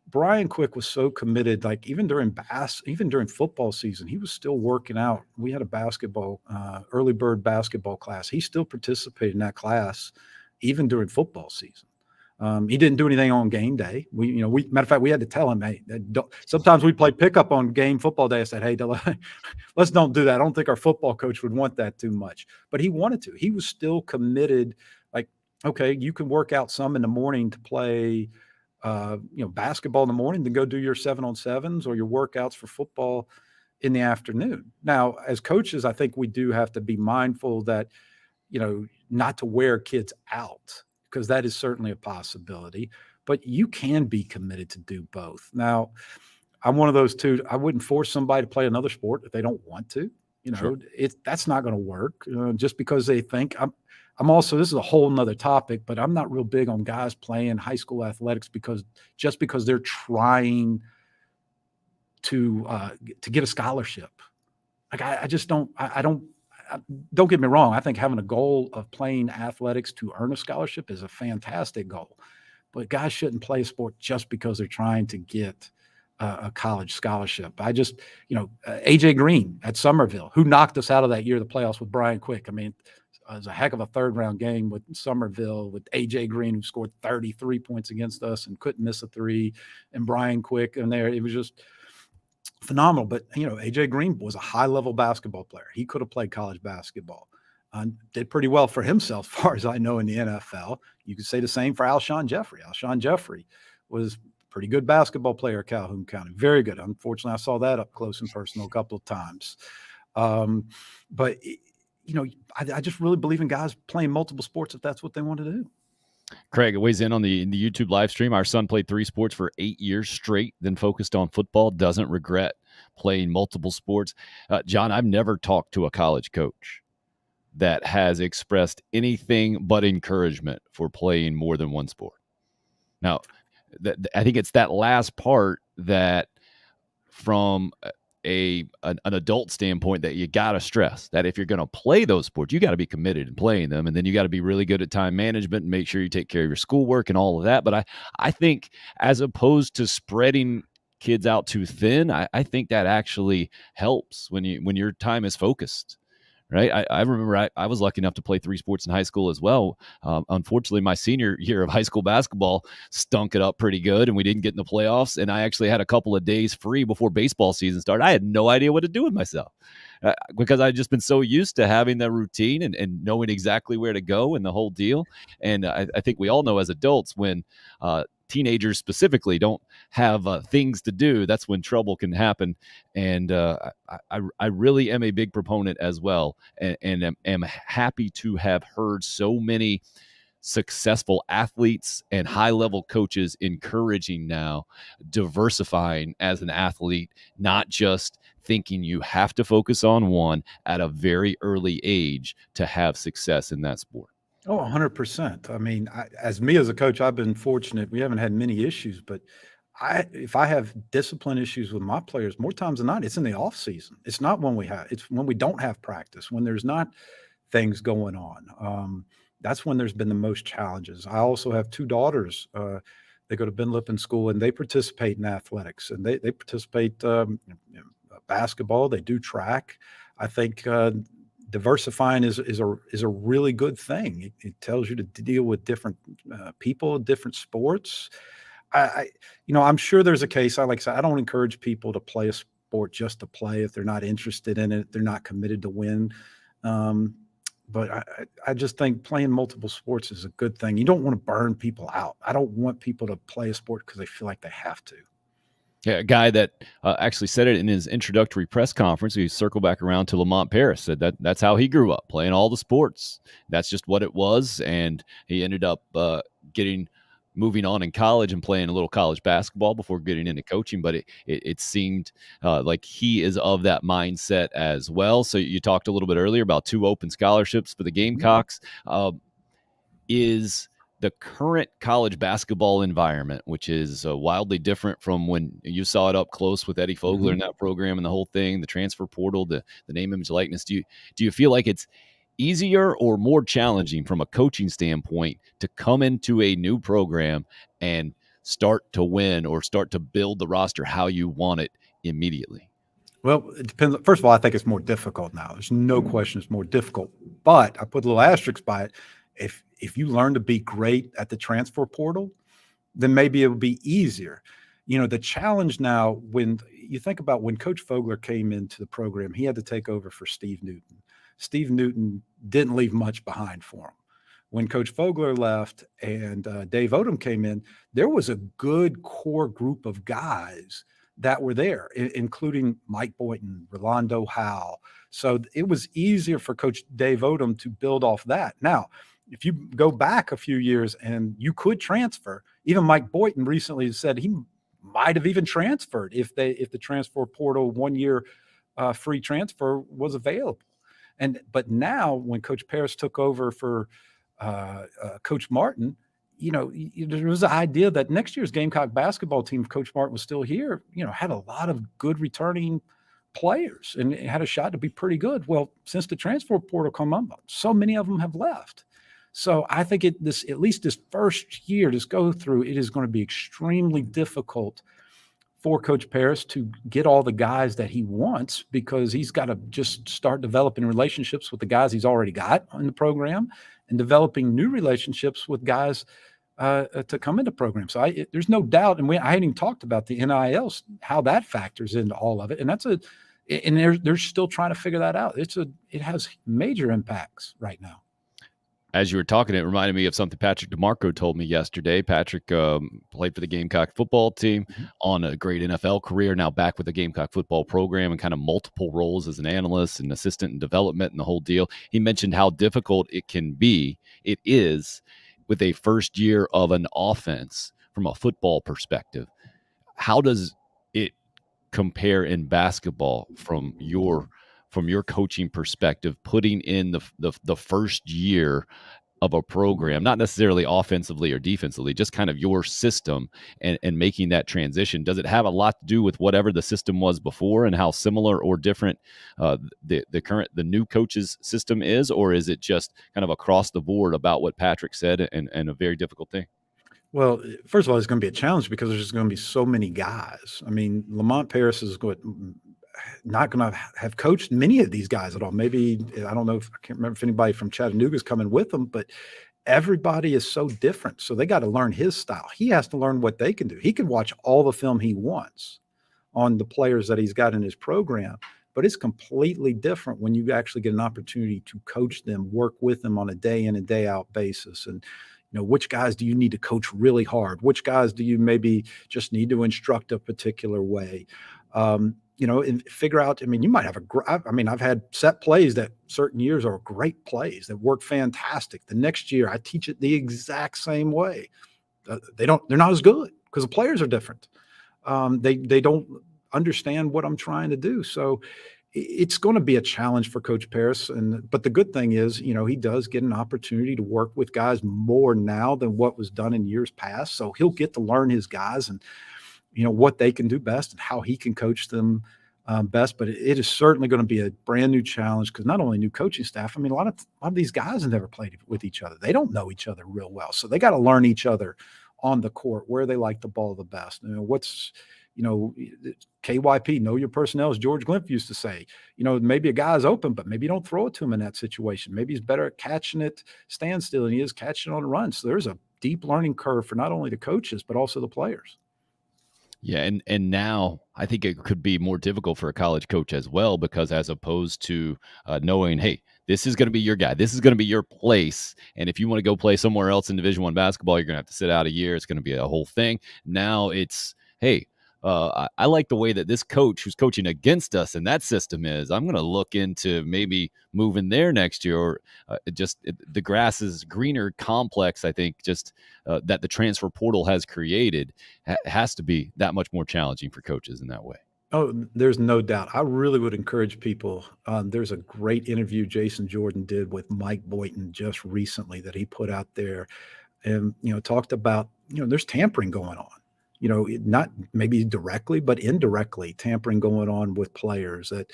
Brian Quick was so committed, like even during football season, he was still working out. We had a early bird basketball class. He still participated in that class, even during football season. He didn't do anything on game day. Matter of fact, we had to tell him, hey, sometimes we play pickup on game football day. I said, hey, let's don't do that. I don't think our football coach would want that too much. But he wanted to. He was still committed. Like, okay, you can work out some in the morning to play basketball in the morning, then go do your 7-on-7s or your workouts for football in the afternoon. Now, as coaches, I think we do have to be mindful that, not to wear kids out, because that is certainly a possibility, but you can be committed to do both. Now, I'm one of those two. I wouldn't force somebody to play another sport if they don't want to. Sure. That's not going to work just because they think I'm also, this is a whole nother topic, but I'm not real big on guys playing high school athletics because they're trying to get a scholarship. Like I just don't, don't get me wrong. I think having a goal of playing athletics to earn a scholarship is a fantastic goal, but guys shouldn't play a sport just because they're trying to get a college scholarship. AJ Green at Somerville, who knocked us out of that year of the playoffs with Brian Quick. I mean, it was a heck of a third round game with Somerville with AJ Green, who scored 33 points against us and couldn't miss a three, and Brian Quick. And there, it was just phenomenal. But, AJ Green was a high level basketball player. He could have played college basketball. Did pretty well for himself, as far as I know, in the NFL. You could say the same for Alshon Jeffrey. Alshon Jeffrey was a pretty good basketball player at Calhoun County. Very good. Unfortunately, I saw that up close and personal a couple of times. But I just really believe in guys playing multiple sports if that's what they want to do. Craig weighs in on the YouTube live stream. Our son played 3 sports for 8 years straight, then focused on football, doesn't regret playing multiple sports. John, I've never talked to a college coach that has expressed anything but encouragement for playing more than one sport. Now, I think it's that last part that from an adult standpoint that you got to stress that if you're going to play those sports, you got to be committed in playing them. And then you got to be really good at time management and make sure you take care of your schoolwork and all of that. But I think as opposed to spreading kids out too thin, I think that actually helps when your time is focused. Right. I remember I was lucky enough to play 3 sports in high school as well. Unfortunately, my senior year of high school basketball stunk it up pretty good, and we didn't get in the playoffs. And I actually had a couple of days free before baseball season started. I had no idea what to do with myself because I'd just been so used to having the routine and knowing exactly where to go and the whole deal. And I think we all know as adults when teenagers specifically don't have things to do, that's when trouble can happen. And I really am a big proponent as well, and am happy to have heard so many successful athletes and high-level coaches encouraging now diversifying as an athlete, not just thinking you have to focus on one at a very early age to have success in that sport. Oh, 100%. I mean, as a coach, I've been fortunate. We haven't had many issues, but if I have discipline issues with my players, more times than not, it's in the off season. It's not it's when we don't have practice, when there's not things going on. That's when there's been the most challenges. I also have 2 daughters. They go to Ben Lippen School and they participate in athletics, and they participate basketball. They do track. I think diversifying is a really good thing. It tells you to deal with different people, different sports. I'm sure there's a case. Like I said, I don't encourage people to play a sport just to play if they're not interested in it, they're not committed to win. But I just think playing multiple sports is a good thing. You don't want to burn people out. I don't want people to play a sport because they feel like they have to. Yeah, a guy that actually said it in his introductory press conference. We circle back around to Lamont Paris, said that's how he grew up, playing all the sports. That's just what it was, and he ended up moving on in college and playing a little college basketball before getting into coaching. But it seemed like he is of that mindset as well. So you talked a little bit earlier about 2 open scholarships for the Gamecocks. Is the current college basketball environment, which is wildly different from when you saw it up close with Eddie Fogler Mhm. and that program and the whole thing, the transfer portal, the name, image, likeness. Do you feel like it's easier or more challenging from a coaching standpoint to come into a new program and start to win or start to build the roster how you want it immediately? Well, it depends. First of all, I think it's more difficult now. There's no question it's more difficult. But I put a little asterisk by it. If you learn to be great at the transfer portal, then maybe it would be easier. The challenge now, when you think about when Coach Fogler came into the program, he had to take over for Steve Newton. Steve Newton didn't leave much behind for him. When Coach Fogler left and Dave Odom came in, there was a good core group of guys that were there, including Mike Boynton, Rolando Howe. So it was easier for Coach Dave Odom to build off that. Now, if you go back a few years and you could transfer, even Mike Boynton recently said he might have even transferred if the transfer portal 1 year free transfer was available. But now when Coach Paris took over for Coach Martin, there was the idea that next year's Gamecock basketball team, if Coach Martin was still here, had a lot of good returning players and it had a shot to be pretty good. Well, since the transfer portal come up, so many of them have left. So I think at least this first year, this go through, it is going to be extremely difficult for Coach Paris to get all the guys that he wants because he's got to just start developing relationships with the guys he's already got in the program and developing new relationships with guys to come into the program. So there's no doubt, and I hadn't even talked about the NILs, how that factors into all of it, and they're still trying to figure that out. It has major impacts right now. As you were talking, it reminded me of something Patrick DeMarco told me yesterday. Patrick played for the Gamecock football team, on a great NFL career, now back with the Gamecock football program and kind of multiple roles as an analyst and assistant in development and the whole deal. He mentioned how difficult it is with a first year of an offense from a football perspective. How does it compare in basketball from your coaching perspective, putting in the first year of a program, not necessarily offensively or defensively, just kind of your system and making that transition? Does it have a lot to do with whatever the system was before and how similar or different the new coach's system is, or is it just kind of across the board about what Patrick said and a very difficult thing? Well, first of all, it's going to be a challenge because there's just going to be so many guys. I mean, Lamont Paris is not going to have coached many of these guys at all. Maybe, I don't know, I can't remember if anybody from Chattanooga is coming with them, but everybody is so different. So they got to learn his style. He has to learn what they can do. He can watch all the film he wants on the players that he's got in his program, but it's completely different when you actually get an opportunity to coach them, work with them on a day in and day out basis. And which guys do you need to coach really hard? Which guys do you maybe just need to instruct a particular way? And figure out, I mean, you might have I've had set plays that certain years are great plays that work fantastic. The next year I teach it the exact same way. They're not as good because the players are different. They don't understand what I'm trying to do. So it's going to be a challenge for Coach Paris. But the good thing is, he does get an opportunity to work with guys more now than what was done in years past. So he'll get to learn his guys and, what they can do best and how he can coach them best. But it is certainly going to be a brand new challenge because not only new coaching staff, I mean, a lot of these guys have never played with each other. They don't know each other real well. So they got to learn each other on the court, where they like the ball the best. KYP, know your personnel, as George Glimpf used to say. Maybe a guy's open, but maybe you don't throw it to him in that situation. Maybe he's better at catching it standstill than he is catching it on a run. So there's a deep learning curve for not only the coaches, but also the players. Yeah, and now I think it could be more difficult for a college coach as well, because as opposed to knowing, hey, this is going to be your guy, this is going to be your place, and if you want to go play somewhere else in Division I basketball, you're going to have to sit out a year. It's going to be a whole thing. Now it's, hey, I like the way that this coach who's coaching against us in that system is. I'm going to look into maybe moving there next year, or the grass is greener complex. I think just that the transfer portal has created has to be that much more challenging for coaches in that way. Oh, there's no doubt. I really would encourage people. There's a great interview Jason Jordan did with Mike Boynton just recently that he put out there. and talked about there's tampering going on. Not maybe directly, but indirectly tampering going on with players that,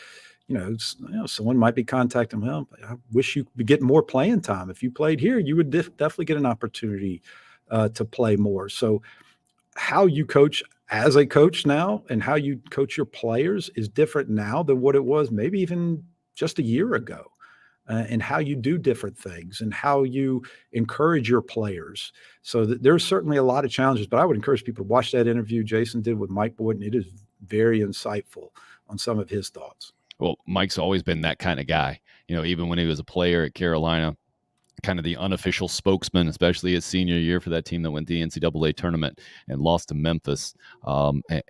someone might be contacting, well, I wish you could get more playing time. If you played here, you would definitely get an opportunity to play more. So how you coach as a coach now and how you coach your players is different now than what it was maybe even just a year ago. And how you do different things and how you encourage your players. So there's certainly a lot of challenges, but I would encourage people to watch that interview Jason did with Mike Boyd, and it is very insightful on some of his thoughts. Well, Mike's always been that kind of guy. Even when he was a player at Carolina, kind of the unofficial spokesman, especially his senior year for that team that went to the NCAA tournament and lost to Memphis.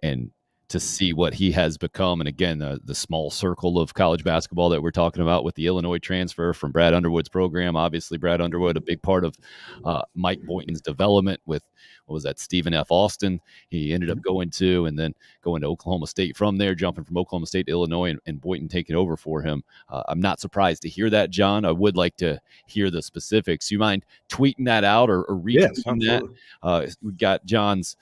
And to see what he has become. And again, the small circle of college basketball that we're talking about with the Illinois transfer from Brad Underwood's program. Obviously, Brad Underwood, a big part of Mike Boynton's development with, what was that, Stephen F. Austin. He ended up going to, and then going to Oklahoma State from there, jumping from Oklahoma State to Illinois, and Boynton taking over for him. I'm not surprised to hear that, John. I would like to hear the specifics. You mind tweeting that out or retweeting Yes, that? absolutely. We've got John's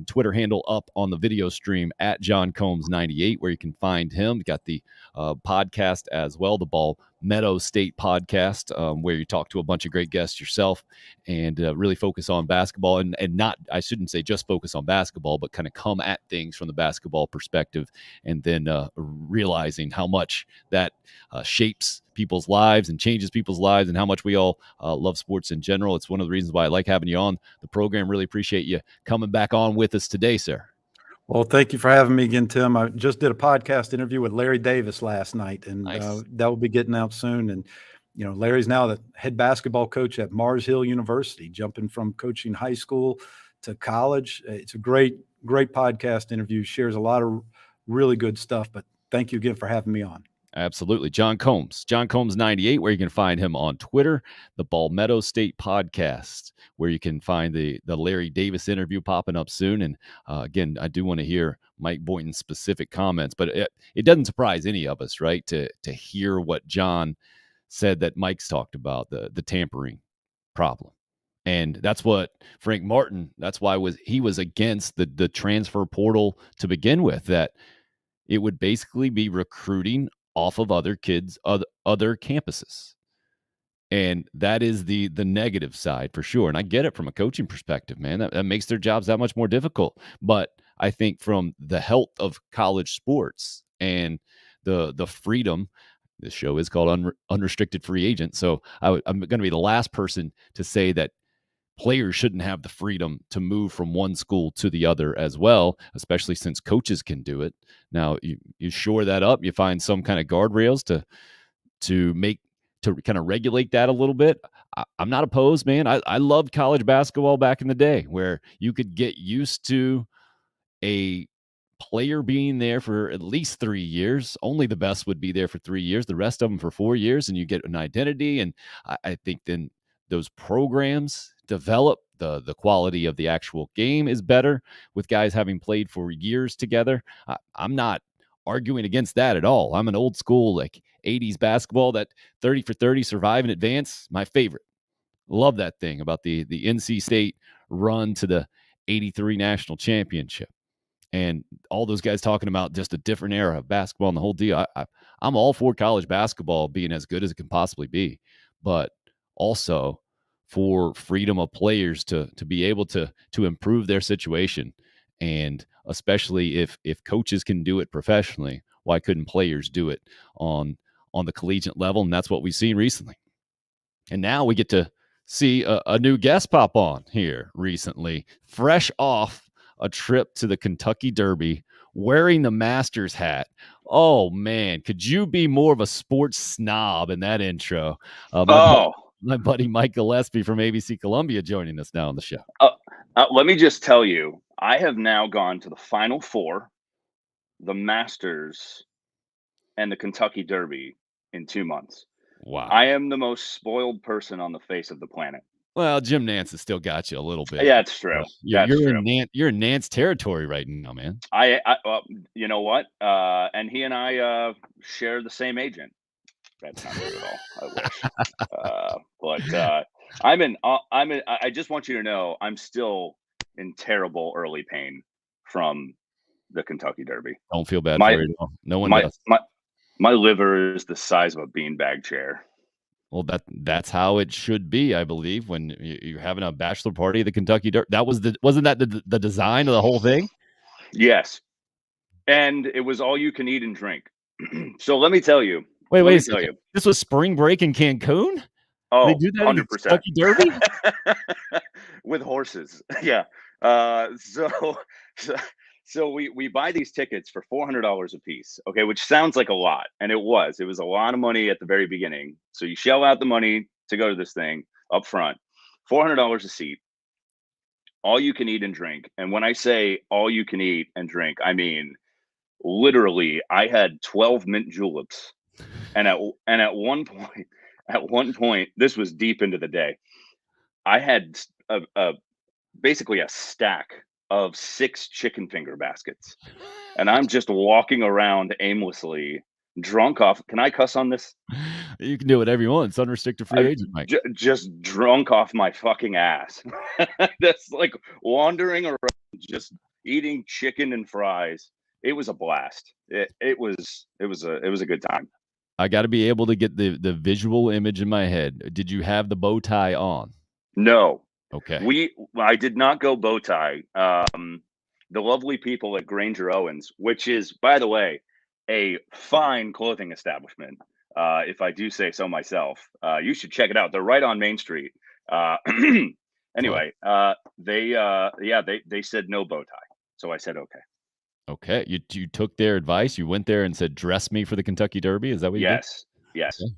Twitter handle up on the video stream at John Combs 98, where you can find him. We've got the podcast as well, the Ball Meadow State podcast, where you talk to a bunch of great guests yourself and really focus on basketball and not, I shouldn't say just focus on basketball, but kind of come at things from the basketball perspective, and then realizing how much that shapes people's lives and changes people's lives, and how much we all love sports in general. It's one of the reasons why I like having you on the program. Really appreciate you coming back on with us today, sir. Well, thank you for having me again, Tim. I just did a podcast interview with Larry Davis last night, and Nice. that will be getting out soon. And, Larry's now the head basketball coach at Mars Hill University, jumping from coaching high school to college. It's a great podcast interview, shares a lot of really good stuff. But thank you again for having me on. Absolutely. John Combs 98, where you can find him on Twitter, the Ball Meadow State podcast, where you can find the Larry Davis interview popping up soon. And again, I do want to hear Mike Boynton's specific comments, but it doesn't surprise any of us, right, to hear what John said that Mike's talked about, the tampering problem. And that's what Frank Martin, that's why he was against the transfer portal to begin with, that it would basically be recruiting off of other kids, other campuses. And that is the negative side for sure. And I get it from a coaching perspective, man. That makes their jobs that much more difficult. But I think from the health of college sports and the freedom, this show is called Unrestricted Free Agent. So I'm going to be the last person to say that players shouldn't have the freedom to move from one school to the other as well, especially since coaches can do it. Now, you shore that up, you find some kind of guardrails to kind of regulate that a little bit. I'm not opposed, man. I loved college basketball back in the day, where you could get used to a player being there for at least 3 years. Only the best would be there for 3 years, the rest of them for 4 years, and you get an identity. And I think then those programs develop, the quality of the actual game is better with guys having played for years together. I'm not arguing against that at all. I'm an old school, like 80s basketball, that 30 for 30 survive and advance, my favorite. Love that thing about the NC State run to the 83 national championship. And all those guys talking about just a different era of basketball and the whole deal. I'm all for college basketball being as good as it can possibly be, but also for freedom of players to be able to improve their situation. And especially if coaches can do it professionally, why couldn't players do it on the collegiate level? And that's what we've seen recently. And now we get to see a new guest pop on here recently, fresh off a trip to the Kentucky Derby, wearing the Masters hat. Oh, man, could you be more of a sports snob in that intro? My buddy Mike Gillespie from ABC Columbia joining us now on the show. Let me just tell you, I have now gone to the Final Four, the Masters, and the Kentucky Derby in 2 months. Wow. I am the most spoiled person on the face of the planet. Well, Jim Nance has still got you a little bit. Yeah, it's true. You're in Nance territory right now, man. Well, you know what? And he and I share the same agent. That's not true at all. I wish. I just want you to know I'm still in terrible early pain from the Kentucky Derby. Don't feel bad My for you. No one my does. my my liver is the size of a beanbag chair. Well, that's how it should be, I believe, when you're having a bachelor party at the Kentucky Derby. Wasn't that the design of the whole thing? Yes, and it was all you can eat and drink. So let me tell you. Wait Let a me tell second. you. This was spring break in Cancun? They Oh, do that in the 100%. Kentucky Derby? With horses. Yeah. So so so we buy these tickets for $400 a piece, okay, which sounds like a lot, and it was. It was a lot of money at the very beginning. So you shell out the money to go to this thing up front. $400 a seat, all you can eat and drink. And when I say all you can eat and drink, I mean literally I had 12 mint juleps, and at one point this was deep into the day. I had basically a stack of 6 chicken finger baskets, and I'm just walking around aimlessly, drunk off. Can I cuss on this? You can do whatever you want. It's unrestricted free agent, Mike. Just drunk off my fucking ass. That's like wandering around, just eating chicken and fries. It was a blast. It was a good time. I gotta be able to get the visual image in my head. Did you have the bow tie on? No, Okay. I did not go bow tie. The lovely people at Granger Owens, which is, by the way, a fine clothing establishment. If I do say so myself, you should check it out. They're right on Main Street. Uh, Plug. anyway, they said no bow tie, so I said okay. Okay. You took their advice. You went there and said, "Dress me for the Kentucky Derby." Is that what you did? Yes, yes. Okay.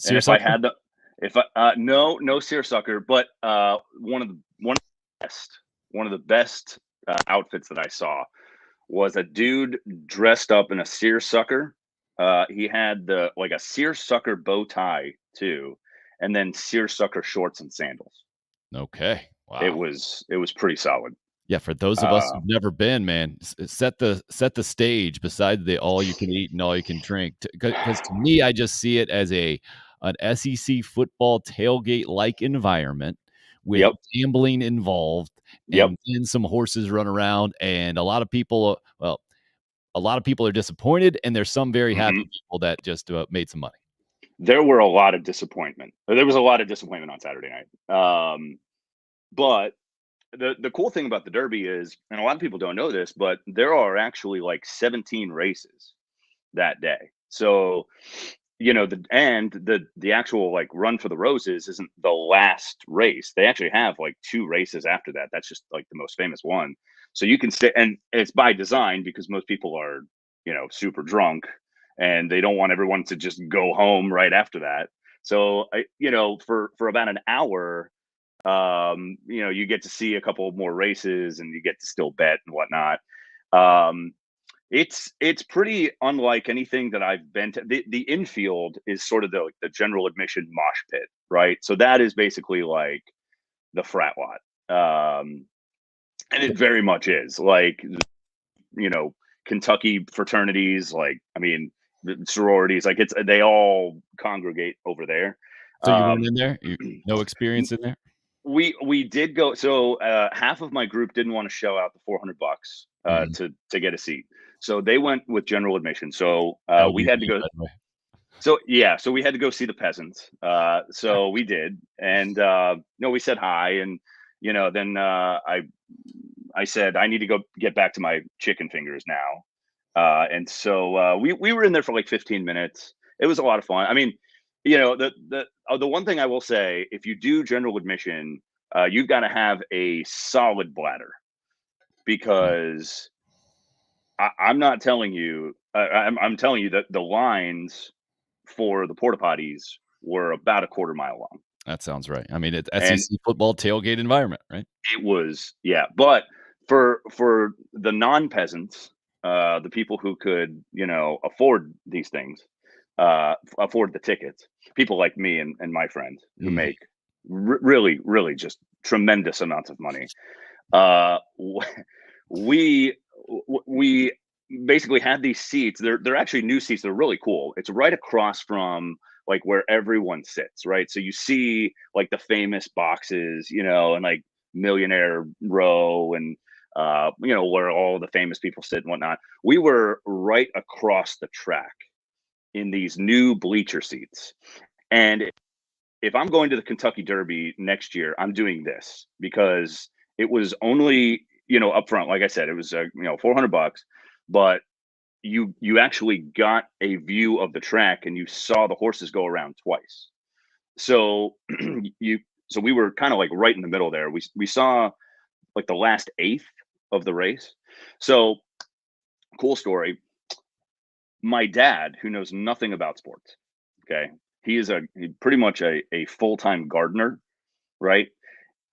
And if I Seersucker? had the, if I no seersucker, but one of the best outfits that I saw was a dude dressed up in a seersucker. He had a seersucker bow tie too, and then seersucker shorts and sandals. Okay. It Wow. was it was pretty solid. Yeah, for those of us Uh, who've never been, man, set the stage beside the all you can eat and all you can drink. Because to me, I just see it as an SEC football tailgate like environment with yep, gambling involved, yep. and then some horses run around, and a lot of people, well, a lot of people are disappointed, and there's some very hmm happy people that just made some money. There were a lot of disappointment. There was a lot of disappointment on Saturday night. But the cool thing about the Derby is, and a lot of people don't know this, but there are actually like 17 races that day. So, the actual like run for the roses isn't the last race. They actually have like 2 races after that. That's just like the most famous one. So you can stay, and it's by design because most people are, super drunk, and they don't want everyone to just go home right after that. So, for about an hour, you get to see a couple more races, and you get to still bet and whatnot. Um, it's pretty unlike anything that I've been to. The infield is sort of the general admission mosh pit, right? So that is basically like the frat lot, and it very much is like, you know Kentucky fraternities, like, I mean, the sororities, like, they all congregate over there. So you weren't Um, in there? No experience in there? we did go. So half of my group didn't want to shell out the $400 Mhm. to get a seat, so they went with general admission. So That would we be had to me, go. by the way. So yeah, so we had to go see the peasants. So we did, and no, we said hi, and then I said I need to go get back to my chicken fingers now, and so we were in there for like 15 minutes. It was a lot of fun. I mean, the one thing I will say, if you do general admission, you've got to have a solid bladder, Mm. because I'm not telling you. I'm telling you that the lines for the porta potties were about a quarter mile long. That sounds right. I mean, it's And SEC football tailgate environment, right? it was, yeah. But for the non-peasants, the people who could, afford these things, afford the tickets, people like me and my friends who Mhm. make really, really just tremendous amounts of money. Uh, we we basically had these seats. They're actually new seats. They're really cool. It's right across from like where everyone sits, right? So you see like the famous boxes, and like Millionaire Row and where all the famous people sit and whatnot. We were right across the track in these new bleacher seats. And if I'm going to the Kentucky Derby next year, I'm doing this because it was only, up front, like I said, it was, $400, but you actually got a view of the track and you saw the horses go around twice. So so we were kind of like right in the middle there. We saw like the last eighth of the race. So cool story. My dad, who knows nothing about sports, okay, he is pretty much a full-time gardener, right?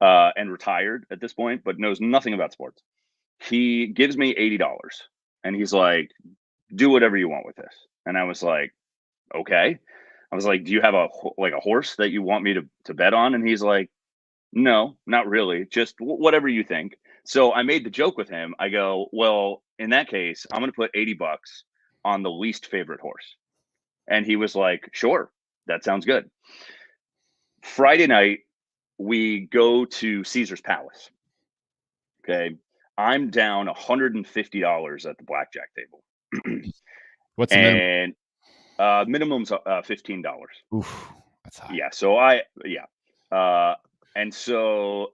And retired at this point, but knows nothing about sports. He gives me $80 and he's like, do whatever you want with this. And I was like, okay. I was like, do you have like a horse that you want me to bet on? And he's like, no, not really. Just whatever you think. So I made the joke with him. I go, well, in that case, I'm going to put $80 on the least favorite horse. And he was like, sure, that sounds good. Friday night, we go to Caesar's Palace. Okay. I'm down $150 at the blackjack table. What's the minimum? And minimum's $15. Oof, that's high. Yeah. And so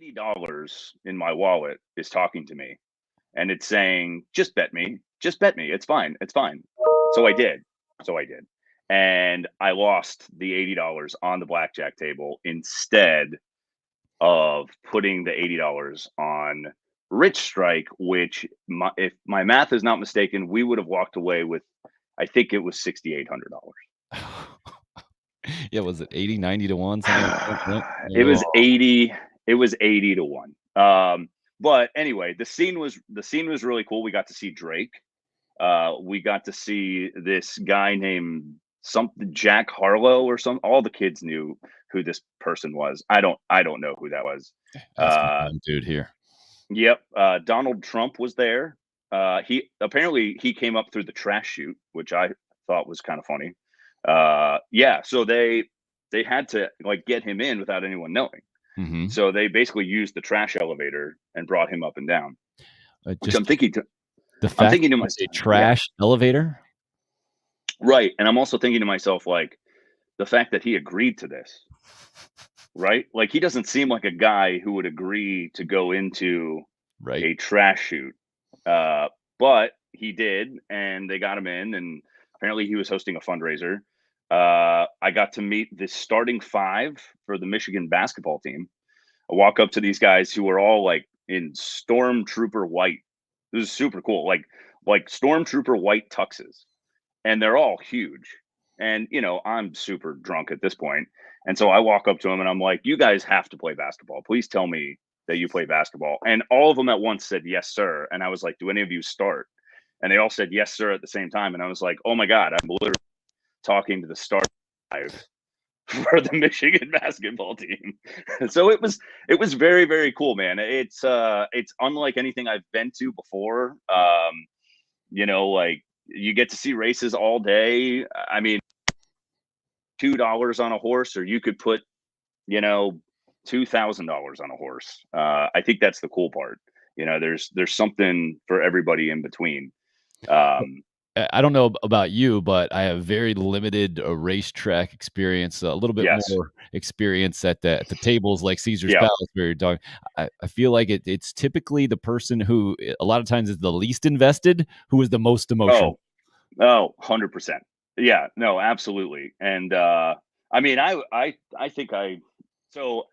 the $80 in my wallet is talking to me and it's saying, just bet me. Just bet me. It's fine. It's fine. So I did. And I lost the $80 on the blackjack table instead of putting the $80 on Rich Strike, which if my math is not mistaken, we would have walked away with, I think it was $6,800. Yeah, was it 80, 90 to 1? It was 80. It was 80 to 1. But anyway, the scene was really cool. We got to see Drake. We got to see this guy named something Jack Harlow or something. All the kids knew who this person was. I don't know who that was. That's dude here. Yep. Donald Trump was there. He came up through the trash chute, which I thought was kind of funny. Yeah, so they had to like get him in without anyone knowing. Mm-hmm. So they basically used the trash elevator and brought him up and down. Which I'm thinking to myself, a trash elevator, right? And I'm also thinking to myself, like, the fact that he agreed to this, right? Like, he doesn't seem like a guy who would agree to go into a trash chute, but he did, and they got him in, and apparently he was hosting a fundraiser. I got to meet the starting five for the Michigan basketball team. I walk up to these guys who were all like in stormtrooper white. This is super cool, like stormtrooper white tuxes, and they're all huge. And I'm super drunk at this point, and so I walk up to them and I'm like, "You guys have to play basketball. Please tell me that you play basketball." And all of them at once said, "Yes, sir." And I was like, "Do any of you start?" And they all said, "Yes, sir," at the same time. And I was like, "Oh my God, I'm literally talking to the start five for the Michigan basketball team." So it was very, very cool, man. It's unlike anything I've been to before. Like you get to see races all day. I mean, $2 on a horse, or you could put, $2,000 on a horse. I think that's the cool part. There's something for everybody in between. I don't know about you, but I have very limited racetrack experience, a little bit more experience at the tables like Caesar's Palace where you're talking. I feel like it's typically the person who a lot of times is the least invested who is the most emotional. Oh, 100%. Yeah, no, absolutely. And I mean, I think so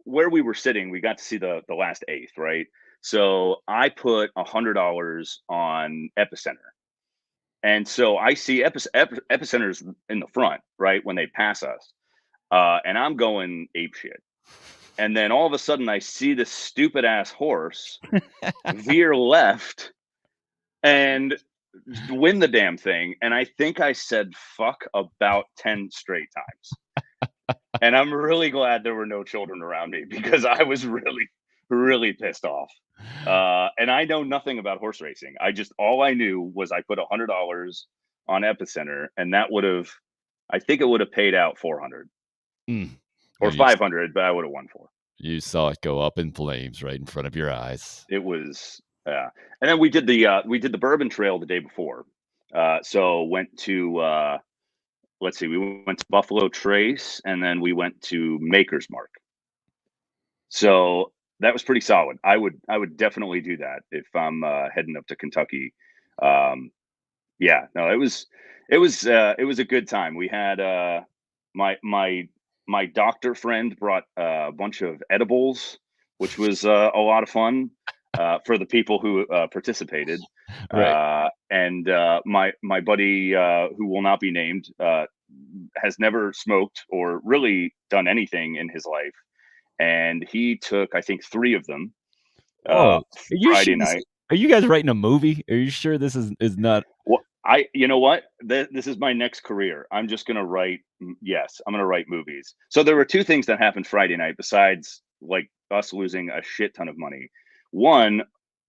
where we were sitting, we got to see the last eighth, right? So I put $100 on Epicenter. And so I see Epicenter's in the front, right, when they pass us. And I'm going ape shit. And then all of a sudden I see this stupid ass horse veer left and win the damn thing. And I think I said fuck about 10 straight times. And I'm really glad there were no children around me because I was really, really pissed off. And I know nothing about horse racing. All I knew was I put $100 on Epicenter, and that would have I think it would have paid out 400 Mm. or You 500, but I would have won 4. you saw it go up in flames right in front of your eyes. It was, and then we did the Bourbon Trail the day before. So went to let's see, we went to Buffalo Trace, and then we went to Maker's Mark. So that was pretty solid. I would definitely do that if I'm heading up to Kentucky. Um, yeah, no, it was a good time. We had my doctor friend brought a bunch of edibles, which was a lot of fun for the people who participated. Right. And my buddy who will not be named has never smoked or really done anything in his life, and he took I think 3 of them Whoa. Are you sure Friday night. are you guys writing a movie? Are you sure this is not Well, you know what? This is my next career. I'm just gonna write. Yes, I'm gonna write movies. So there were 2 things that happened Friday night besides like us losing a shit ton of money. One,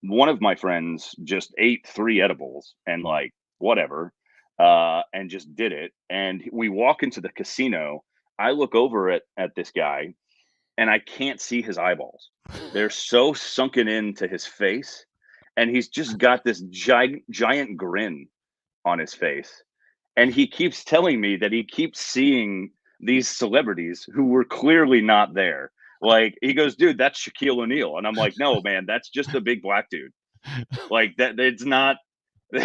one of my friends just ate 3 edibles and like whatever, and just did it. And we walk into the casino. I look over at this guy, and I can't see his eyeballs. They're so sunken into his face, and he's just got this giant grin on his face. And he keeps telling me that he keeps seeing these celebrities who were clearly not there. Like he goes, dude, that's Shaquille O'Neal. And I'm like, no, man, that's just a big black dude. Like that's not a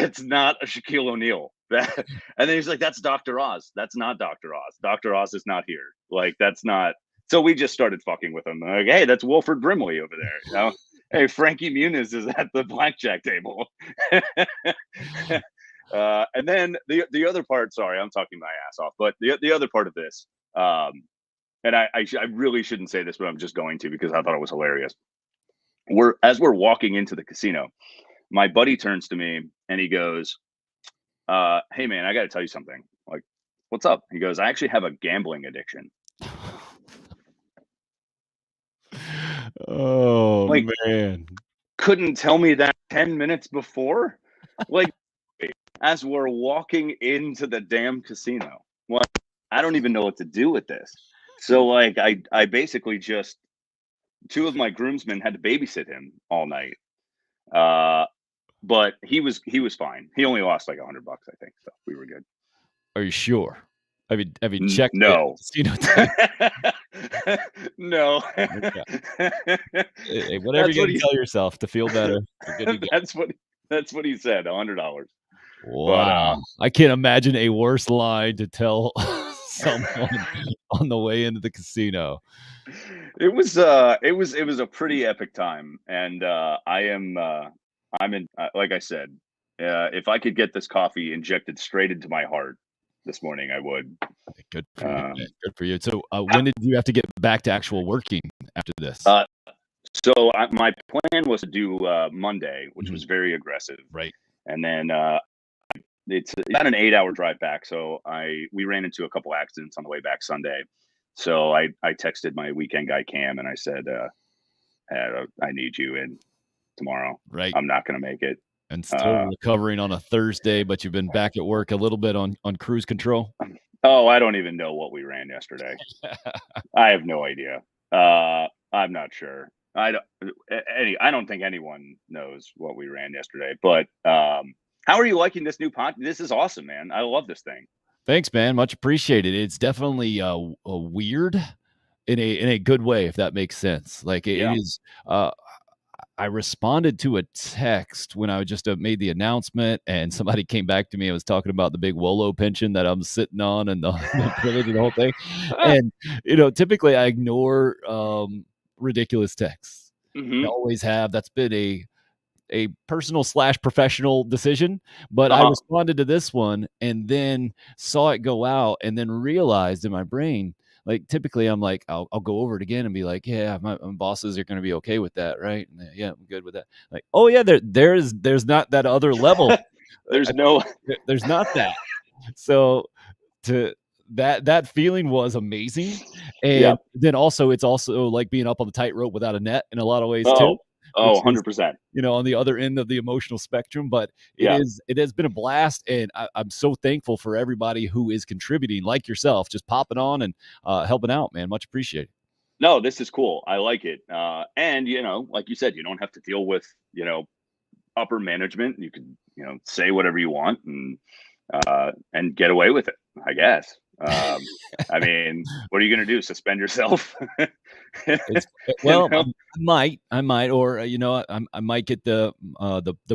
Shaquille O'Neal. And then he's like, that's Dr. Oz. That's not Dr. Oz. Dr. Oz is not here. Like that's not. So we just started fucking with him. Like, hey, that's Wilford Brimley over there. You know? Hey, Frankie Muniz is at the blackjack table. And then the other part, sorry, I'm talking my ass off, but the other part of this, and I really shouldn't say this, but I'm just going to because I thought it was hilarious. As we're walking into the casino, my buddy turns to me and he goes, "Hey man, I got to tell you something." Like, what's up? He goes, "I actually have a gambling addiction." Oh Like, man. couldn't tell me that 10 minutes before? Like, as we're walking into the damn casino. Well, I don't even know what to do with this. So like I basically just 2 of my groomsmen had to babysit him all night. But he was fine. He only lost like $100, I think. So we were good. Are you sure? Have you checked No. casino tape? No. Okay. Hey, whatever you gotta tell yourself to feel better. You're good to go. That's what he said, $100. Wow. I can't imagine a worse lie to tell someone on the way into the casino. It was a pretty epic time, and I'm in like I said, if I could get this coffee injected straight into my heart this morning, I would. Good for you, man. Good for you. So, when did you have to get back to actual working after this? So my plan was to do Monday, which was very aggressive, Right. and then it's about an 8-hour drive back. So we ran into a couple accidents on the way back Sunday. So I texted my weekend guy Cam and I said, I need you in tomorrow. Right. I'm not going to make it. And still recovering on a Thursday, but you've been back at work a little bit on cruise control. Oh, I don't even know what we ran yesterday. I have no idea. I'm not sure. I don't think anyone knows what we ran yesterday. But how are you liking this new pod? This is awesome, man. I love this thing. Thanks, man. Much appreciated. It's definitely a weird in a good way, if that makes sense. Like it is. I responded to a text when I just made the announcement, and somebody came back to me. I was talking about the big Wolo pension that I'm sitting on, and the privilege and the whole thing. And typically I ignore ridiculous texts. I always have. That's been a personal / professional decision, but I responded to this one and then saw it go out and then realized in my brain, like typically I'm like, I'll go over it again and be like, yeah, my bosses are going to be okay with that. Right. And yeah, I'm good with that. Like, oh yeah, there's not that other level. there's not that. So that feeling was amazing. And then also, it's also like being up on the tightrope without a net in a lot of ways too. Oh, is 100%. on the other end of the emotional spectrum. But Yeah. it has been a blast, and I'm so thankful for everybody who is contributing, like yourself, just popping on and helping out, man. Much appreciated. No, this is cool. I like it. And like you said, you don't have to deal with upper management. You can say whatever you want and get away with it, I guess. I mean, what are you going to do? Suspend yourself? It's You well, know? I might, or I might get the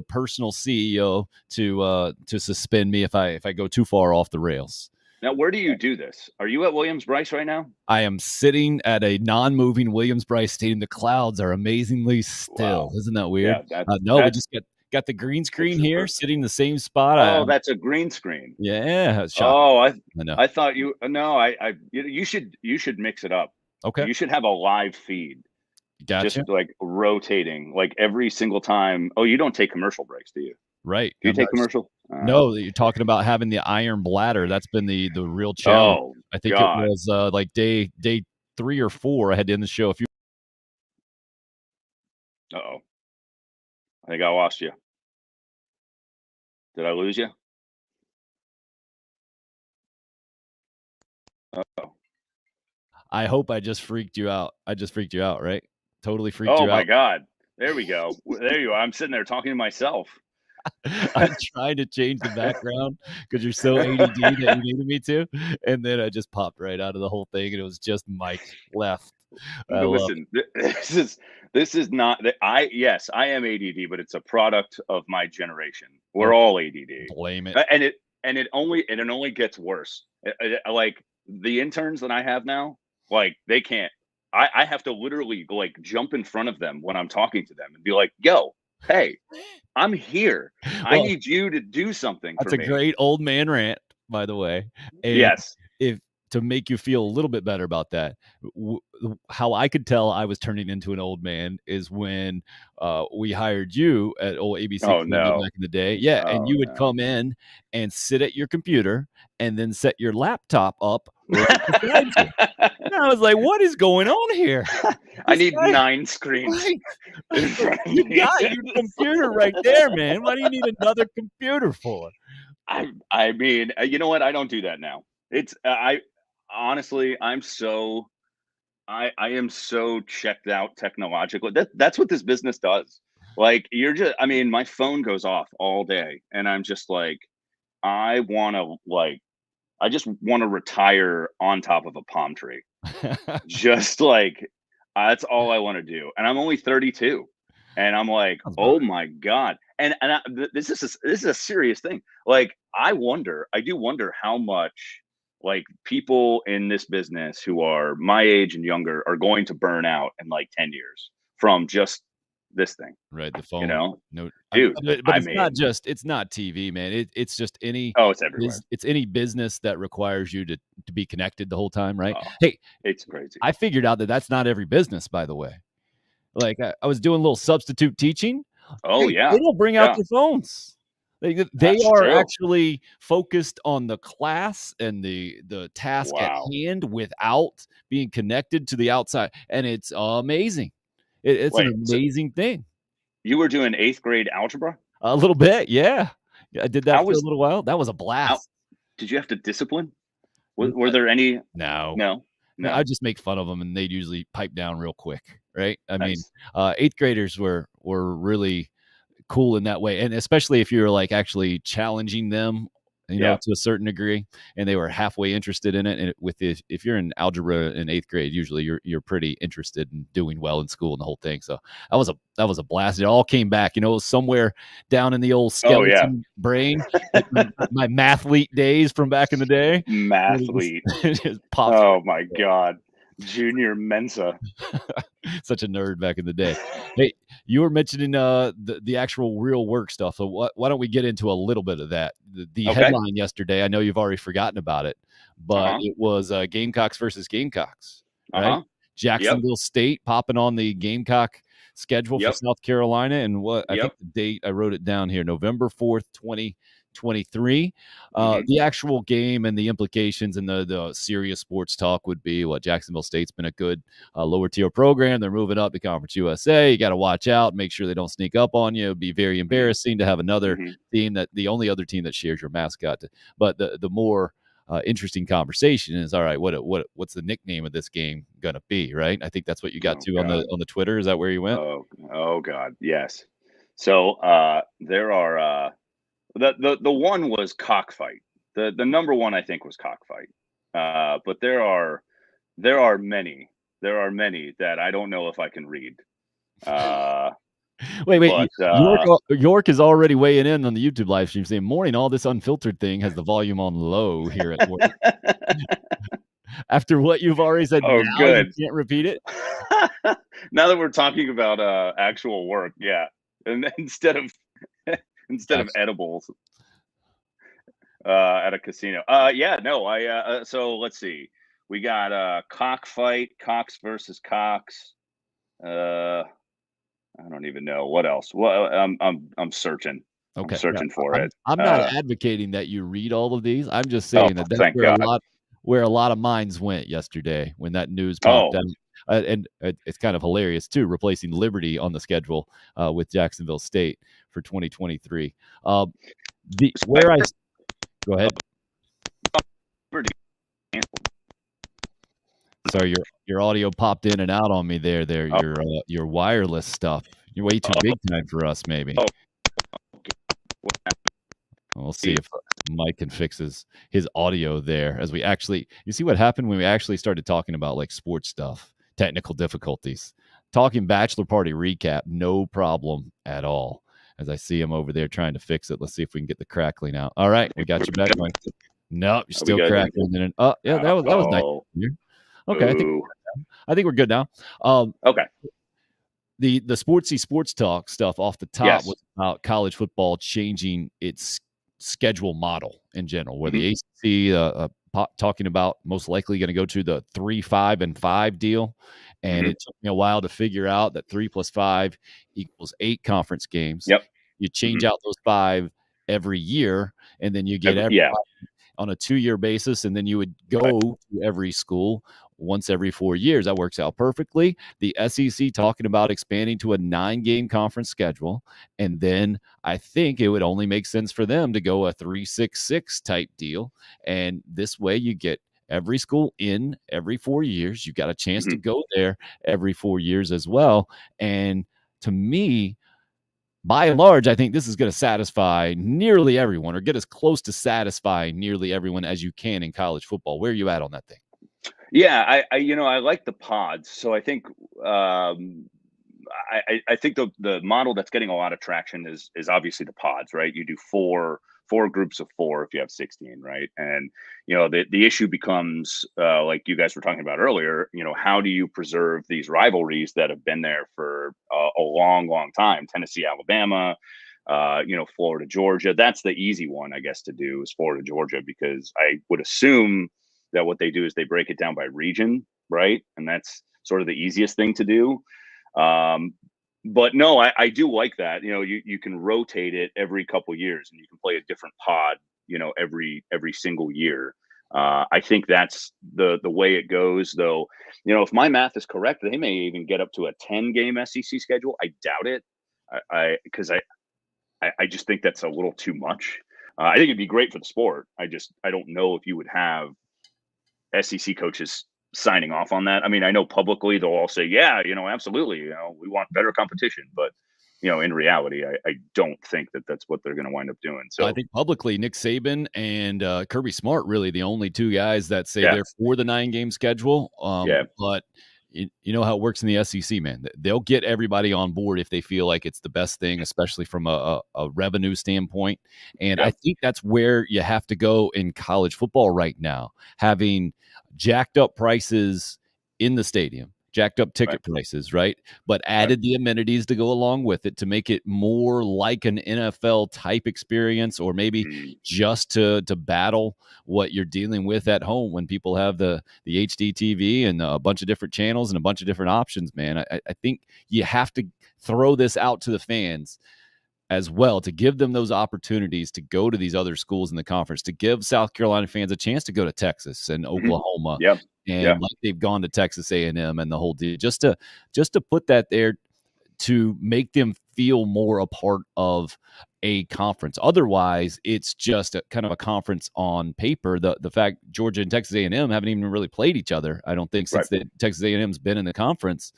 personal CEO to suspend me if I go too far off the rails. Now, where do you do this? Are you at Williams-Brice right now? I am sitting at a non-moving Williams-Brice Stadium. The clouds are amazingly still. Wow. Isn't that weird? Yeah, No, we that's just got the green a screen here, trooper. sitting in the same spot. Oh, that's a green screen. Yeah, it's shocking. Oh, I know. I thought you no, you should mix it up. Okay, You should have a live feed, just gotcha. like rotating, like every single time. Oh, you don't take commercial breaks, do you? Right. Do you take commercial? No, you're talking about having the iron bladder. That's been the real challenge. Oh I think it God. was like day 3 or 4. I had to end the show a few. Uh-oh. I think I lost you. Did I lose you? Uh-oh. I hope I just freaked you out. I just freaked you out, right? Totally freaked Oh you my out. God. There we go. There you are. I'm sitting there talking to myself. I tried to change the background because you're so ADD that you needed me to, and then I just popped right out of the whole thing, and it was just Mike left. I But love listen, this is not that yes, I am ADD, but it's a product of my generation. it. We're Okay, all ADD. blame it. And it only gets worse. Like the interns that I have now, like they can't. I have to literally like jump in front of them when I'm talking to them and be like, "Yo, hey, I'm here. I Well, need you to do something for that's a me." great old man rant, by the way. And Yes. if to make you feel a little bit better about that, how I could tell I was turning into an old man is when we hired you at old ABC Oh Columbia no. back in the day. Yeah, and Oh you would no. come in and sit at your computer and then set your laptop up right beside you. And I was like, "What is going on here? I This need guy, 9 screens right? in front of You me. got your computer right there, man. What do you need another computer for?" I mean, you know what? I don't do that now. It's I honestly, I am so checked out technologically. That's what this business does. Like I mean, my phone goes off all day and I'm just like I just want to retire on top of a palm tree. Just like that's all I want to do. And I'm only 32. And I'm like, Sounds about "Oh my god." This is a serious thing. Like I do wonder how much like people in this business who are my age and younger are going to burn out in like 10 years from just this thing, right, the you phone. know? No, Dude, but I it's mean, not TV, man. It's just any oh, it's everywhere. it's any business that requires you to be connected the whole time, right? Oh, Hey, it's crazy. I figured out that that's not every business, by the way. Like I was doing a little substitute teaching. Oh Hey, they yeah. don't bring out Yeah. their phones. They That's are true. actually focused on the class and the task at Wow. hand without being connected to the outside, and it's amazing. It's an Wait, so amazing thing. you were doing 8th grade algebra? A little bit, yeah. Yeah, I did that How for a was little while. That was a how blast. did you have to discipline? N Were there any no. no? No, No? I'd just make fun of them, and they'd usually pipe down real quick, right? I mean, Nice. 8th graders were really cool in that way, and especially if you're, like, actually challenging them, Yeah. to a certain degree, and they were halfway interested in it, and if you're in algebra in 8th grade, usually you're pretty interested in doing well in school and the whole thing, so that was a blast. It all came back, it was somewhere down in the old Oh, yeah. skeleton brain, like my mathlete days from back in the day, and it just Mathlete. it just pops right Oh my god. Junior Mensa. such a nerd back in the day. Hey, you were mentioning the actual real work stuff. So why don't we get into a little bit of that? The Okay. headline yesterday, I know you've already forgotten about it, but Uh-huh. it was Gamecocks versus Gamecocks, right? Uh-huh. Yep. Jacksonville State popping on the Gamecock schedule for Yep. South Carolina, and what I think Yep. the date I wrote it down here, November 4th, 20 2023. The actual game and the implications and the serious sports talk would be what Jacksonville State's been a good lower tier program. They're moving up to Conference USA. You got to watch out, make sure they don't sneak up on you. It'd be very embarrassing to have another team that the only other team that shares your mascot. But the more interesting conversation is, all right, what's the nickname of this game gonna be, right? I think that's what you got on the Twitter. Is that where you went? Oh God, yes. So there are the one was cockfight. The number one I think was cockfight. But there are many that I don't know if I can read. Wait. York is already weighing in on the YouTube live stream saying, "Morning, all this unfiltered thing has the volume on low here at work." After what you've already said, good. You can't repeat it. Now that we're talking about actual work, yeah, and instead of edibles at a casino. So let's see. We got cockfight, Cox versus Cox. I don't even know what else. Well, I'm searching. Okay. I'm searching for it. I'm not advocating that you read all of these. I'm just saying that's where a lot of minds went yesterday when that news popped out. And it's kind of hilarious too, replacing Liberty on the schedule with Jacksonville State for 2023. Go ahead. Sorry, your audio popped in and out on me there. Your wireless stuff. You're way too big tonight for us, maybe. We'll see if Mike can fix his audio there as we actually. You see what happened when we actually started talking about like sports stuff, technical difficulties, talking bachelor party recap, no problem at all. As I see him over there trying to fix it. Let's see if we can get the crackling out. All right, we got you back, Mike. Nope, you're still crackling. That was nice. Okay, I think we're good now. Okay. The sportsy sports talk stuff off the top was about college football changing its schedule model in general, where the ACC talking about most likely going to go to the 3, 5, and 5 deal. And it took me a while to figure out that 3 + 5 equals 8 conference games. Yep. You change out those 5 every year, and then you get on a 2-year basis, and then you would go to every school once every 4 years. That works out perfectly. The SEC talking about expanding to a 9-game conference schedule, and then I think it would only make sense for them to go a 3-6-6 type deal, and this way you get every school in every 4 years. You got a chance to go there every 4 years as well. And to me, by and large, I think this is going to satisfy nearly everyone, or get as close to satisfying nearly everyone as you can in college football. Where are you at on that thing? Yeah, I like the pods. So I think I think the model that's getting a lot of traction is obviously the pods, right? You do four groups of 4 if you have 16, right? And the issue becomes like you guys were talking about earlier. How do you preserve these rivalries that have been there for a long time? Tennessee, Alabama, Florida, Georgia. That's the easy one, I guess, to do is Florida, Georgia, because I would assume that what they do is they break it down by region, right? And that's sort of the easiest thing to do. But no, I do like that. You can rotate it every couple years, and you can play a different pod, every single year. I think that's the way it goes, though. If my math is correct, they may even get up to a 10-game SEC schedule. I doubt it, because I just think that's a little too much. I think it'd be great for the sport. I don't know if you would have SEC coaches signing off on that. I mean, I know publicly they'll all say, yeah, absolutely, we want better competition, but in reality, I don't think that that's what they're going to wind up doing. So I think publicly, Nick Saban and Kirby Smart, really the only 2 guys that say they're for the 9-game schedule. But you know how it works in the SEC, man. They'll get everybody on board if they feel like it's the best thing, especially from a revenue standpoint. And I think that's where you have to go in college football right now, having jacked up prices in the stadium, jacked up ticket prices, right? But added the amenities to go along with it to make it more like an NFL type experience, or maybe just to battle what you're dealing with at home when people have the HD TV and a bunch of different channels and a bunch of different options, man. I think you have to throw this out to the fans as well, to give them those opportunities to go to these other schools in the conference, to give South Carolina fans a chance to go to Texas and Oklahoma, Yeah. and like they've gone to Texas A&M and the whole deal, just to put that there, to make them feel more a part of a conference. Otherwise, it's just a kind of a conference on paper. The fact Georgia and Texas A&M haven't even really played each other, I don't think, since Texas A&M's been in the conference.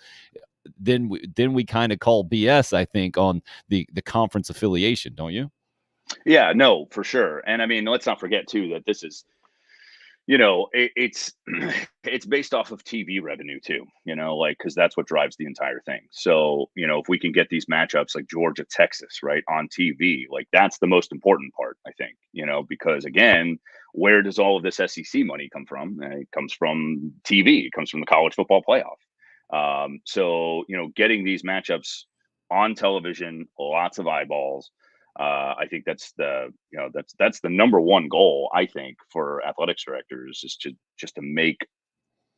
Then we kind of call BS, I think, on the conference affiliation, don't you? Yeah, no, for sure. And I mean, let's not forget too that this is, it's it's based off of TV revenue too, like, because that's what drives the entire thing. So, if we can get these matchups like Georgia, Texas, right, on TV, like that's the most important part, I think, because again, where does all of this SEC money come from? It comes from TV, it comes from the college football playoff. So, getting these matchups on television, lots of eyeballs. I think that's that's the number one goal, I think, for athletics directors, is just to make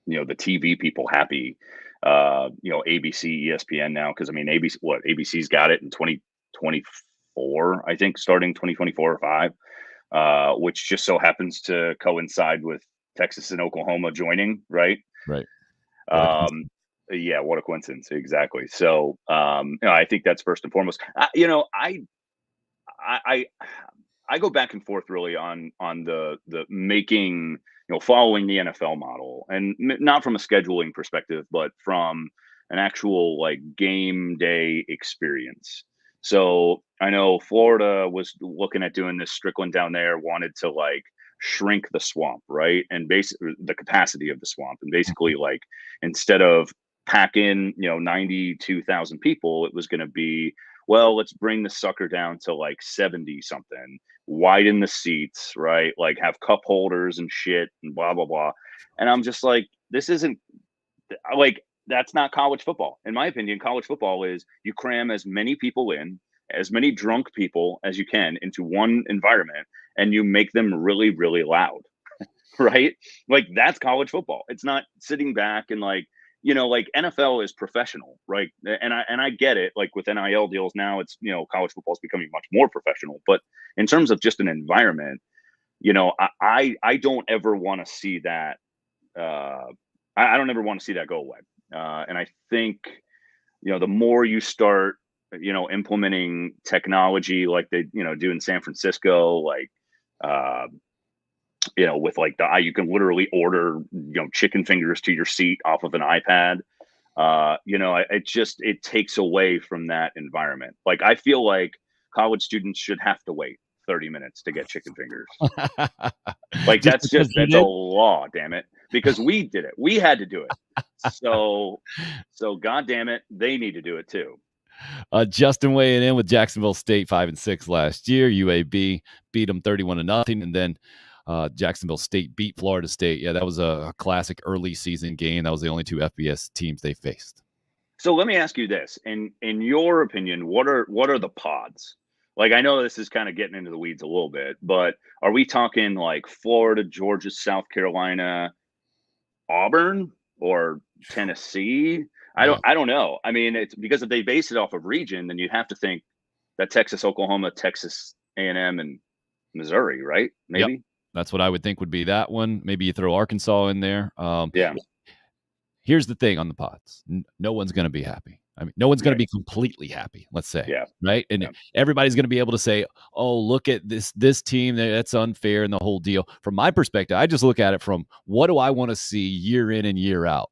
the TV people happy. ABC, ESPN now, because I mean ABC's got it in 2024, I think, starting 2024 or 5, which just so happens to coincide with Texas and Oklahoma joining, right? Right. Yeah, what a coincidence. Exactly. So, I think that's first and foremost. I go back and forth really on the making, following the NFL model, and not from a scheduling perspective, but from an actual like game day experience. So I know Florida was looking at doing this. Strickland down there wanted to like shrink the swamp, right? And basically the capacity of the swamp, and basically like, instead of pack in 92,000 people, it was going to be, well, let's bring the sucker down to like 70 something, widen the seats, right? Like have cup holders and shit and blah, blah, blah. And I'm just like, this isn't like, that's not college football. In my opinion, college football is you cram as many people in, as many drunk people as you can into one environment, and you make them really, really loud, right? Like that's college football. It's not sitting back and like, like NFL is professional, right? And I get it. Like with NIL deals now, it's college football is becoming much more professional. But in terms of just an environment, I don't ever want to see that. I don't ever want to see that go away. And I think the more you start implementing technology like they do in San Francisco, like with like you can literally order chicken fingers to your seat off of an iPad. It takes away from that environment. Like I feel like college students should have to wait 30 minutes to get chicken fingers. Like that's a law, damn it, because we did it. We had to do it. So God damn it, they need to do it too. Justin weighing in with Jacksonville State 5-6 last year. UAB beat them 31-0, and then Jacksonville State beat Florida State. Yeah, that was a classic early season game. That was the only two FBS teams they faced. So let me ask you this: in your opinion, what are the pods? Like, I know this is kind of getting into the weeds a little bit, but are we talking like Florida, Georgia, South Carolina, Auburn, or Tennessee? I don't know. I mean, it's because if they base it off of region, then you have to think that Texas, Oklahoma, Texas A&M, and Missouri, right? Maybe. Yep. That's what I would think would be that one. Maybe you throw Arkansas in there. Yeah. Here's the thing on the pods. No one's going to be happy. I mean, no one's going to be completely happy, let's say. Yeah. Right? And everybody's going to be able to say, oh, look at this team. That's unfair and the whole deal. From my perspective, I just look at it from, what do I want to see year in and year out?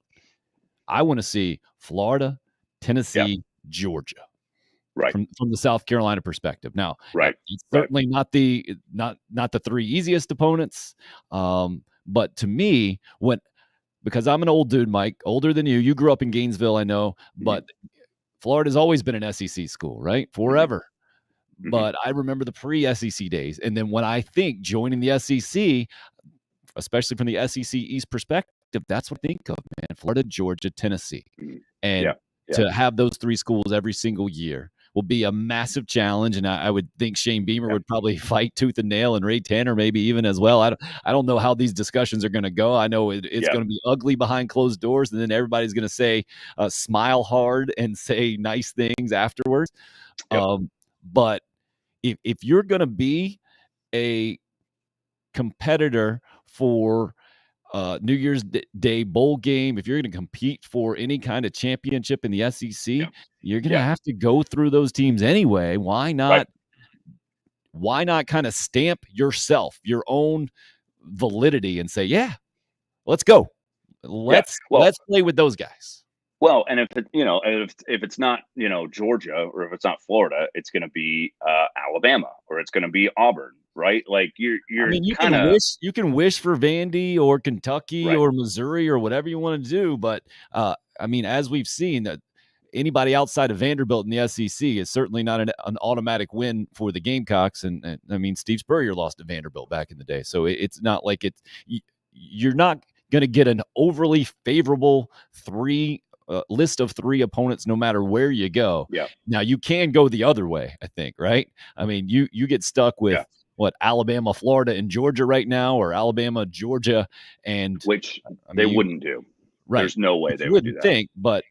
I want to see Florida, Tennessee, Georgia. Right. From the South Carolina perspective. Now, right. It's certainly not the three easiest opponents. But to me, because I'm an old dude, Mike, older than you. You grew up in Gainesville, I know, but Florida's always been an SEC school, right? Forever. Mm-hmm. But I remember the pre-SEC days. And then when I think joining the SEC, especially from the SEC East perspective, that's what I think of, man. Florida, Georgia, Tennessee. And to have those three schools every single year will be a massive challenge. And I would think Shane Beamer would probably fight tooth and nail, and Ray Tanner maybe even as well. I don't know how these discussions are going to go. I know it's going to be ugly behind closed doors, and then everybody's going to say smile hard and say nice things afterwards. But if you're going to be a competitor for New Year's Day bowl game, if you're going to compete for any kind of championship in the Yeah. SEC, you're going to Yeah. have to go through those teams anyway. Right. Why not kind of stamp yourself, your own validity, and say, yeah, let's go. Yeah. Let's play with those guys. Well, and if it's not, Georgia, or if it's not Florida, it's going to be Alabama, or it's going to be Auburn, right? Like I you're mean, kind of you can wish for Vandy or Kentucky right. or Missouri or whatever you want to do, but I mean, as we've seen, that anybody outside of Vanderbilt in the SEC is certainly not an automatic win for the Gamecocks. And I mean, Steve Spurrier lost to Vanderbilt back in the day, so it's not like you're not going to get an overly favorable list of 3 opponents no matter where you go. Yeah. Now you can go the other way, I think, right? I mean, you get stuck with Yeah. what, Alabama, Florida, and Georgia right now, or Alabama, Georgia, and Which I they mean, wouldn't do. right. There's no way Which they you would do wouldn't that. think, but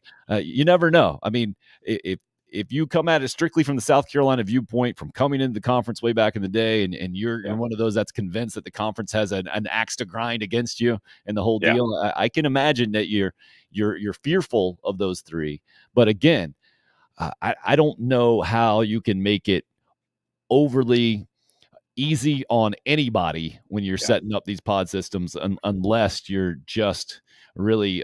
you never know. I mean, if you come at it strictly from the South Carolina viewpoint, from coming into the conference way back in the day, and you're Yeah. one of those that's convinced that the conference has an axe to grind against you and the whole Yeah. deal, I can imagine that you're fearful of those 3. But again, I don't know how you can make it overly easy on anybody when you're Yeah. setting up these pod systems, unless you're just really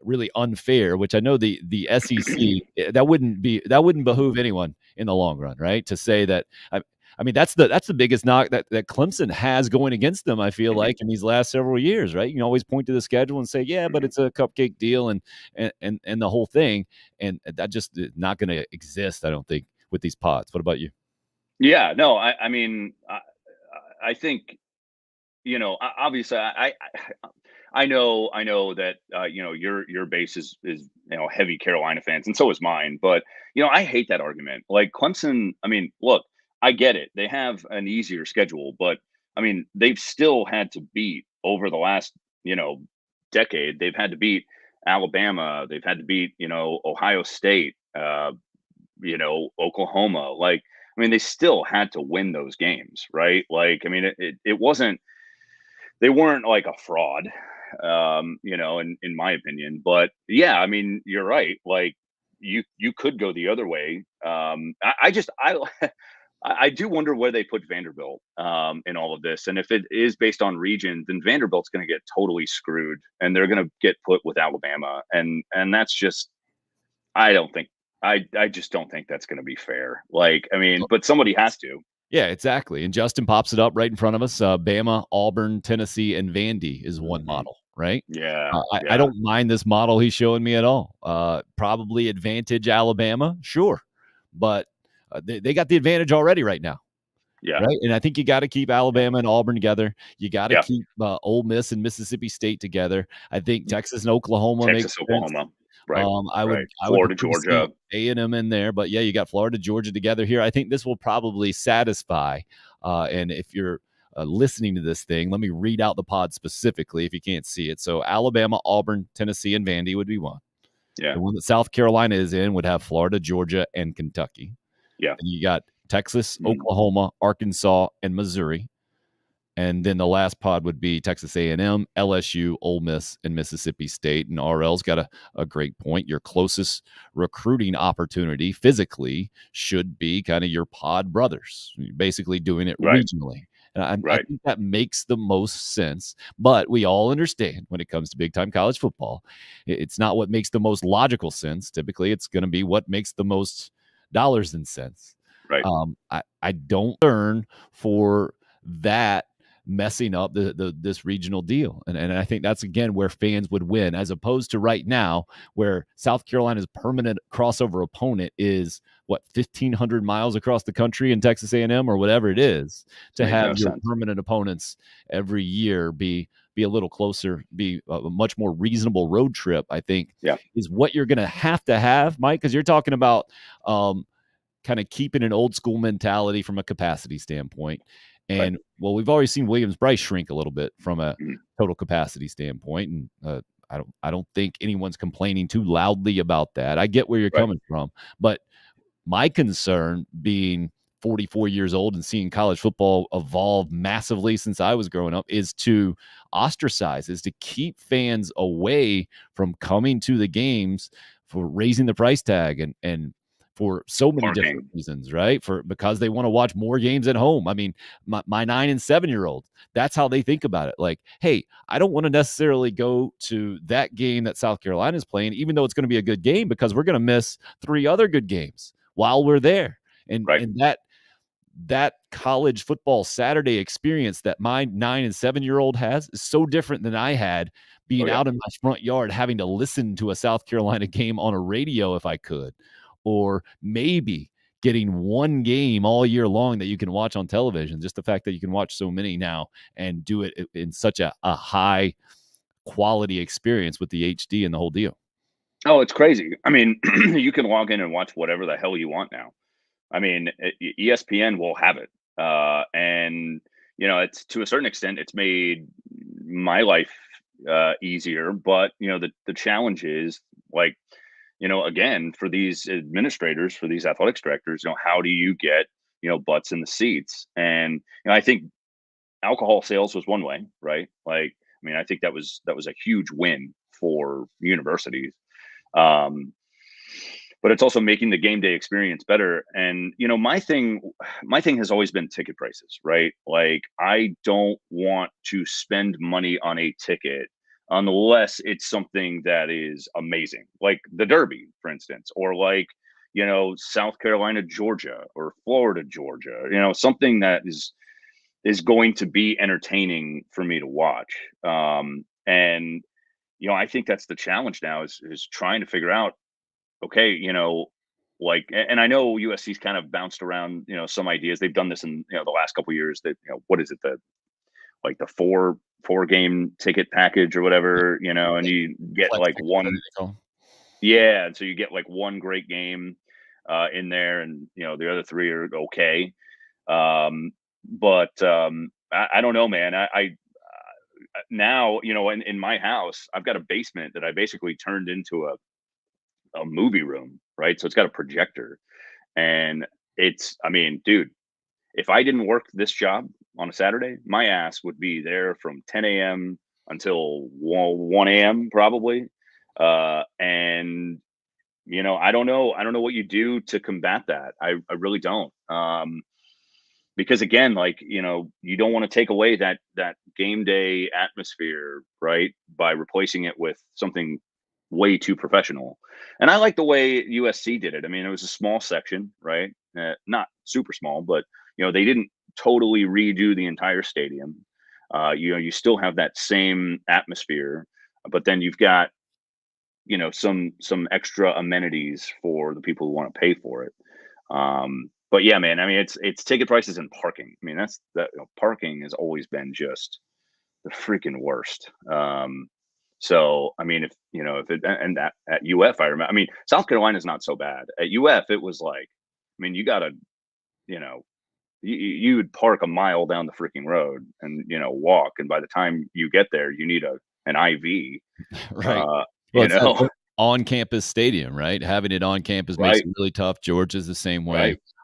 really unfair, which I know the SEC, that wouldn't behoove anyone in the long run, right? To say that, I mean, that's the biggest knock that Clemson has going against them, I feel Mhm. like, in these last several years, right? You can always point to the schedule and say, yeah, but Mhm. it's a cupcake deal, and the whole thing, and that just is not going to exist, I don't think, with these pods. What about you? Yeah. No, I mean, I think, obviously, I know that your base is heavy Carolina fans, and so is mine. But I hate that argument. Like Clemson, I mean, look, I get it. They have an easier schedule, but I mean, they've still had to beat over the last decade. They've had to beat Alabama. They've had to beat Ohio State. Oklahoma. Like, I mean, they still had to win those games, right? Like, I mean, it wasn't, they weren't like a fraud, in my opinion. But yeah, I mean, you're right. Like, you could go the other way. I just I do wonder where they put Vanderbilt in all of this, and if it is based on region, then Vanderbilt's going to get totally screwed, and they're going to get put with Alabama, and that's just, I don't think, I just don't think that's going to be fair. Like, I mean, but somebody has to. Yeah, exactly. And Justin pops it up right in front of us. Bama, Auburn, Tennessee, and Vandy is one Mhm. model, right? Yeah, I yeah, don't mind this model he's showing me at all. Probably advantage Alabama, sure, but they got the advantage already right now, yeah, right? And I think you got to keep yeah, Alabama and Auburn together. You got to yeah. keep Ole Miss and Mississippi State together. I think Texas and Oklahoma makes Texas, sense. Oklahoma, right, right. I would Florida, prefer to see Georgia, A&M in there, but yeah, you got Florida, Georgia together here. I think this will probably satisfy. And if you're listening to this thing, let me read out the pod specifically if you can't see it. So Alabama, Auburn, Tennessee, and Vandy would be one. yeah, The one that South Carolina is in would have Florida, Georgia, and Kentucky. yeah, And you got Texas, mm, Oklahoma, Arkansas, and Missouri. And then the last pod would be Texas A&M, LSU, Ole Miss, and Mississippi State. And RL's got a great point. Your closest recruiting opportunity physically should be kind of your pod brothers. You're basically doing it right, regionally. And I right, think that makes the most sense. But we all understand when it comes to big time college football, it's not what makes the most logical sense. Typically, it's going to be what makes the most dollars and cents. right, I don't earn for that messing up this regional deal. And I think that's again where fans would win, as opposed to right now where South Carolina's permanent crossover opponent is what, 1,500 miles across the country in Texas A&M or whatever it is, to makes have no your sense. permanent opponents every year be a little closer, be a much more reasonable road trip, I think, Yeah, is what you're going to have, Mike, because you're talking about kind of keeping an old school mentality from a capacity standpoint. right, And well, we've already seen Williams-Brice shrink a little bit from a mhm, total capacity standpoint, and I don't think anyone's complaining too loudly about that. I get where you're right, coming from, but my concern being 44 years old and seeing college football evolve massively since I was growing up, is to ostracize, is to keep fans away from coming to the games for raising the price tag and for so many different Parking. reasons, right? Because they want to watch more games at home. I mean, my 9 and 7-year-olds, that's how they think about it. Like, hey, I don't want to necessarily go to that game that South Carolina is playing, even though it's going to be a good game, because we're going to miss 3 other good games while we're there. And Right. that college football Saturday experience that my 9 and 7-year-old has is so different than I had being out in my front yard, having to listen to a South Carolina game on a radio if I could, or maybe getting one game all year long that you can watch on television. Just the fact that you can watch so many now and do it in such a high quality experience with the HD and the whole deal. Oh, it's crazy. I mean, you can log in and watch whatever the hell you want now. I mean, ESPN will have it, and it's to a certain extent, it's made my life easier. But the challenge is like, again, for these administrators, for these athletics directors, how do you get butts in the seats? And I think alcohol sales was one way, right? Like, I mean, I think that was a huge win for universities. Um, but it's also making the game day experience better. And my thing has always been ticket prices, right? Like, I don't want to spend money on a ticket unless it's something that is amazing, like the Derby, for instance, or like South Carolina, Georgia, or Florida, Georgia. Something that is going to be entertaining for me to watch. And I think that's the challenge now, is trying to figure out, okay, like, and I know USC's kind of bounced around, some ideas. They've done this in, the last couple of years, that, what is it, the four game ticket package or whatever, and you get Flex like tickets, I one, think they call. yeah. And so you get like one great game in there, and, the other three are okay. But I don't know, man. I now, in my house, I've got a basement that I basically turned into a movie room, right? So it's got a projector, and I mean, dude, if I didn't work this job on a Saturday, my ass would be there from 10 a.m. until 1 a.m. probably. And I don't know what you do to combat that. I really don't. Because again, like, you don't want to take away that game day atmosphere, right, by replacing it with something way too professional. And I like the way USC did it. I mean, it was a small section, right? Not super small, but they didn't totally redo the entire stadium. You still have that same atmosphere, but then you've got some extra amenities for the people who want to pay for it. But yeah, man, I mean, it's ticket prices and parking. I mean, parking has always been just the freaking worst. So I mean, if it, and that at UF, I remember. I mean, South Carolina is not so bad. At UF, it was like, I mean, you gotta, you know, you would park a mile down the freaking road and walk, and by the time you get there, you need an IV. Right. Uh, Well, you it's that know, on-campus stadium, right? Having it on campus makes right, it really tough. Georgia's the same way,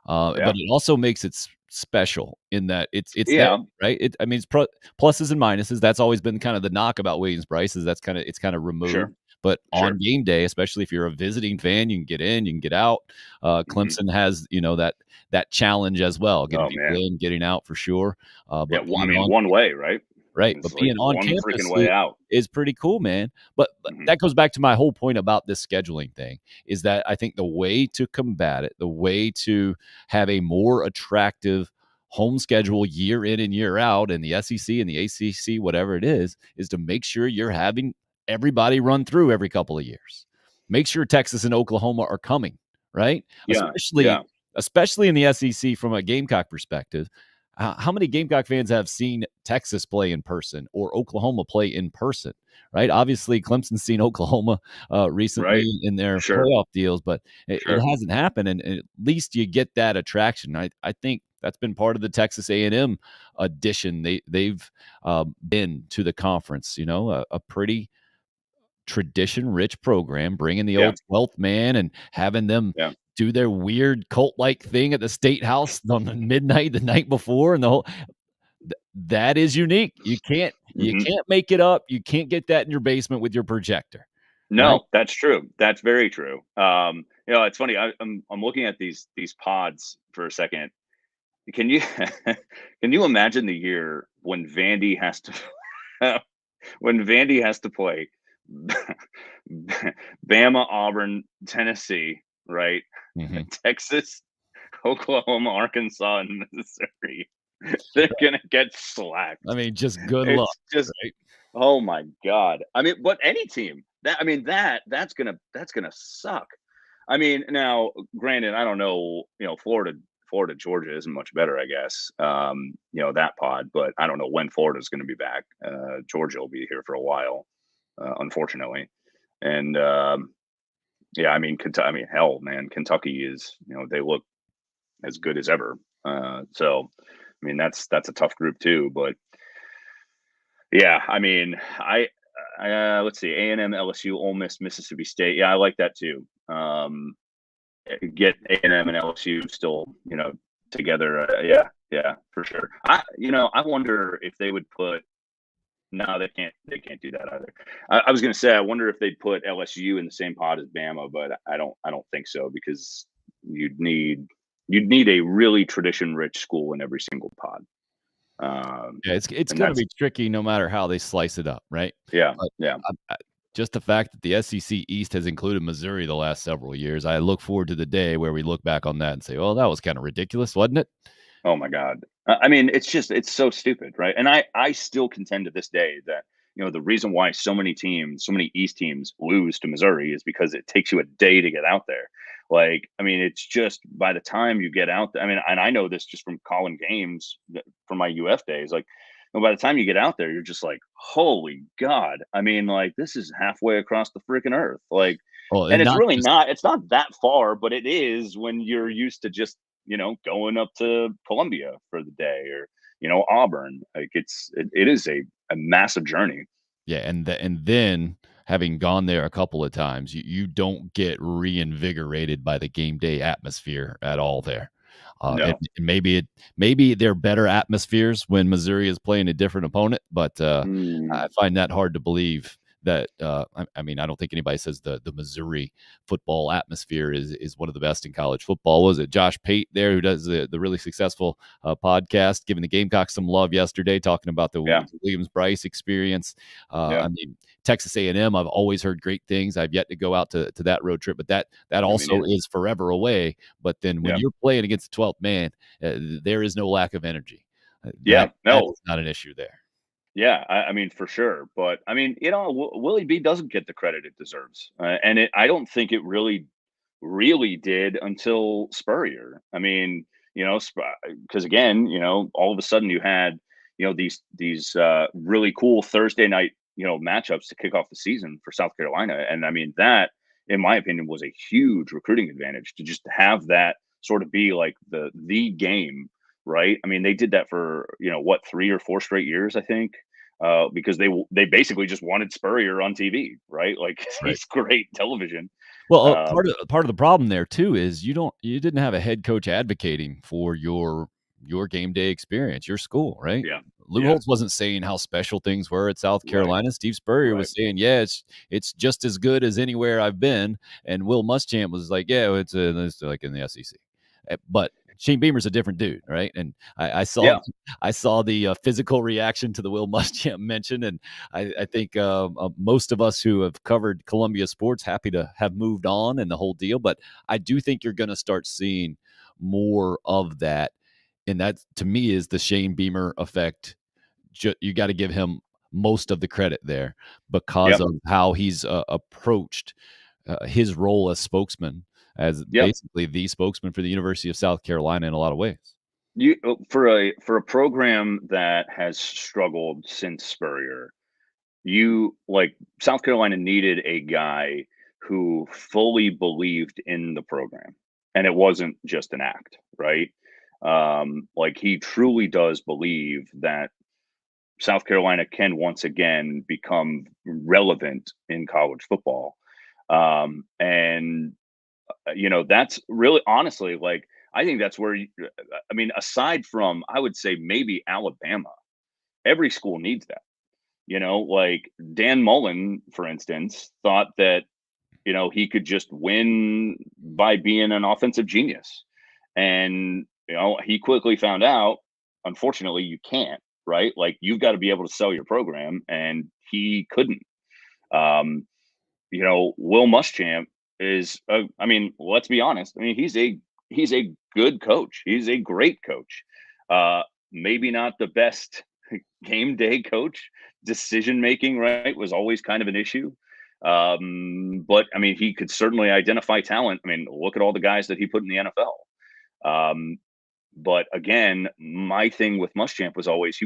right, yeah, but it also makes it special in that it's there, yeah, right? I mean, it's pluses and minuses. That's always been kind of the knock about Williams Brice, is it's kind of removed. sure, But on sure. game day, especially if you're a visiting fan, you can get in, you can get out. Hmm. Clemson has that challenge as well, getting Oh people man, in, getting out for sure. yeah. But I being mean, on one way, right? Right, It's but like being on one freaking campus way out. is pretty cool, man. But Hmm. that goes back to my whole point about this scheduling thing, is that I think the way to combat it, the way to have a more attractive home schedule year in and year out in the SEC and the ACC, whatever it is to make sure you're having everybody run through every couple of years. Make sure Texas and Oklahoma are coming, right? Yeah, yeah, Especially in the SEC from a Gamecock perspective. How many Gamecock fans have seen Texas play in person or Oklahoma play in person, right? Obviously, Clemson's seen Oklahoma recently right. in their Sure, playoff deals, but it sure. hasn't happened, and at least you get that attraction. I think that's been part of the Texas A&M addition. They've been to the conference, a pretty tradition rich program, bringing the Yeah, old 12th man and having them yeah. do their weird cult-like thing at the State House on the midnight the night before, and the whole that is unique. You can't make it up. You can't get that in your basement with your projector, right? No, that's true. That's very true. It's funny. I'm looking at these pods for a second. Can you can you imagine the year when Vandy has to when Vandy has to play Bama, Auburn, Tennessee, right? Mhm. Texas, Oklahoma, Arkansas, and Missouri. They're gonna get slacked. I mean, just good luck, It's just, right? oh my god. I mean, but any team that's gonna suck. I mean, now granted, I don't know, Florida, Georgia isn't much better, I guess. That pod, but I don't know when Florida's going to be back. Georgia will be here for a while, unfortunately. And yeah, I mean, Kentucky. I mean, hell, man, Kentucky is. They look as good as ever. So, I mean, that's a tough group too. But yeah, I mean, let's see, A&M, LSU, Ole Miss, Mississippi State. Yeah, I like that too. Get A&M and LSU still, together. Yeah, for sure. I wonder if they would put. No, they can't. They can't do that either. I was going to say, I wonder if they'd put LSU in the same pod as Bama, but I don't. I don't think so because you'd need a really tradition-rich school in every single pod. Yeah, it's And gonna that's be tricky no matter how they slice it up, right? yeah, But yeah. just the fact that the SEC East has included Missouri the last several years, I look forward to the day where we look back on that and say, "Well, that was kinda ridiculous, wasn't it?" Oh my God. I mean, it's so stupid, right? And I still contend to this day that the reason why so many teams, so many East teams lose to Missouri is because it takes you a day to get out there. Like, I mean, it's just by the time you get out there. I mean, and I know this just from calling games from my UF days. Like, by the time you get out there, you're just like, holy God! I mean, like this is halfway across the freaking earth. Like, Well, and and it's not really just not. It's not that far, but it is when you're used to just going up to Columbia for the day or, Auburn. Like it is a massive journey. yeah, and then having gone there a couple of times, you don't get reinvigorated by the game day atmosphere at all there. No. And maybe they're better atmospheres when Missouri is playing a different opponent, but Mm, I find that hard to believe that I mean, I don't think anybody says the Missouri football atmosphere is one of the best in college football. Was it Josh Pate there who does the really successful podcast, giving the Gamecocks some love yesterday, talking about the yeah. Williams-Brice experience? Yeah. I mean, Texas A&M, I've always heard great things. I've yet to go out to that road trip, but that I mean, also either. is forever away. But then when Yeah. you're playing against the 12th man, there is no lack of energy. Yeah. That No. is not an issue there. Yeah. I mean, for sure. But I mean, Willie B doesn't get the credit it deserves. And I don't think it really did until Spurrier. I mean, because again, all of a sudden you had, these really cool Thursday night, matchups to kick off the season for South Carolina, and I mean that, in my opinion, was a huge recruiting advantage to just have that sort of be like the game, right? I mean, they did that for what 3 or 4 straight years, I think. Because they basically just wanted Spurrier on TV, right? Like Right. he's great television. Well, Um, part of the problem there too is you didn't have a head coach advocating for your game day experience, your school, right? yeah, Lou yeah, Holtz wasn't saying how special things were at South right, Carolina. Steve Spurrier right. was saying, "Yeah, it's just as good as anywhere I've been." And Will Muschamp was like, "Yeah, it's like in the SEC." But Shane Beamer's a different dude, right? And Yeah, I saw the physical reaction to the Will Muschamp mention, and I think most of us who have covered Columbia sports happy to have moved on and the whole deal. But I do think you're going to start seeing more of that, and that to me is the Shane Beamer effect. You got to give him most of the credit there because yep, of how he's approached his role as spokesman, as yep. basically the spokesman for the University of South Carolina in a lot of ways. You for a program that has struggled since Spurrier, you like South Carolina needed a guy who fully believed in the program, and it wasn't just an act, right? Like he truly does believe that South Carolina can once again become relevant in college football. And that's really honestly, like, I think that's where I mean, aside from, I would say maybe Alabama, every school needs that. Like Dan Mullen, for instance, thought that, he could just win by being an offensive genius. And, he quickly found out, unfortunately, you can't, right? Like, you've got to be able to sell your program, and he couldn't. Um, Will Muschamp is, I mean, let's be honest. I mean, he's a good coach. He's a great coach. Uh, Maybe not the best game day coach. Decision making, right, was always kind of an issue. But I mean, he could certainly identify talent. I mean, look at all the guys that he put in the NFL. Um, but again, my thing with Muschamp was always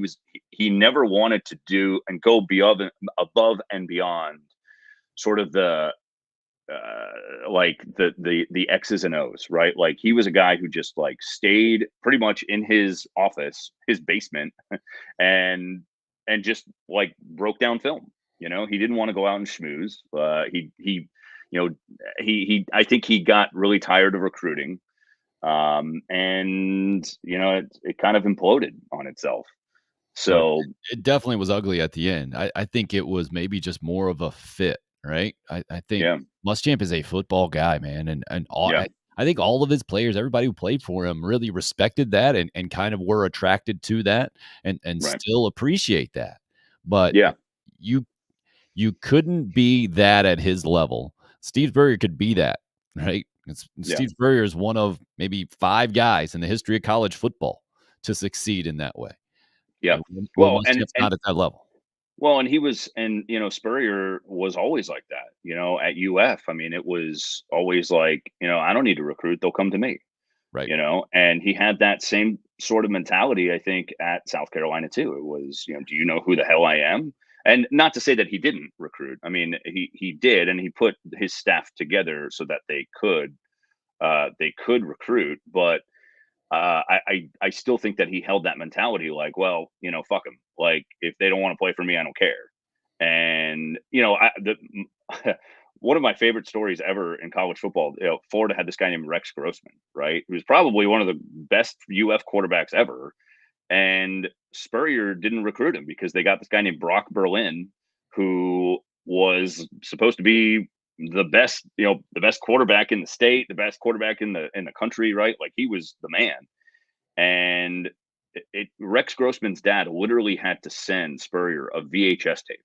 he never wanted to do and go above and beyond sort of like the X's and O's, right? Like, he was a guy who just like stayed pretty much in his office, his basement, and just like broke down film. He didn't want to go out and schmooze. You know, I think he got really tired of recruiting, and it kind of imploded on itself. So So it definitely was ugly at the end. I think it was maybe just more of a fit, right? I think yeah, Muschamp is a football guy, man, and yeah, I think all of his players, everybody who played for him, really respected that and kind of were attracted to that and right, still appreciate that. But yeah, you you couldn't be that at his level. Steve Spurrier could be that, right? yeah, Steve Spurrier is one of maybe 5 guys in the history of college football to succeed in that way. yeah. Will Well, and Muschamp's not at that level. Well, and he was, and Spurrier was always like that. At UF, I mean, it was always like, I don't need to recruit; they'll come to me. Right. And he had that same sort of mentality, I think, at South Carolina too. It was, do you know who the hell I am? And not to say that he didn't recruit. I mean, he did, and he put his staff together so that they could recruit, but I still think that he held that mentality, like, well, fuck them. Like, if they don't want to play for me, I don't care. And one of my favorite stories ever in college football, Florida had this guy named Rex Grossman, right? He was probably one of the best UF quarterbacks ever. And Spurrier didn't recruit him because they got this guy named Brock Berlin, who was supposed to be the best quarterback in the state, the best quarterback in the country, right? Like, he was the man. And Rex Grossman's dad literally had to send Spurrier a VHS tape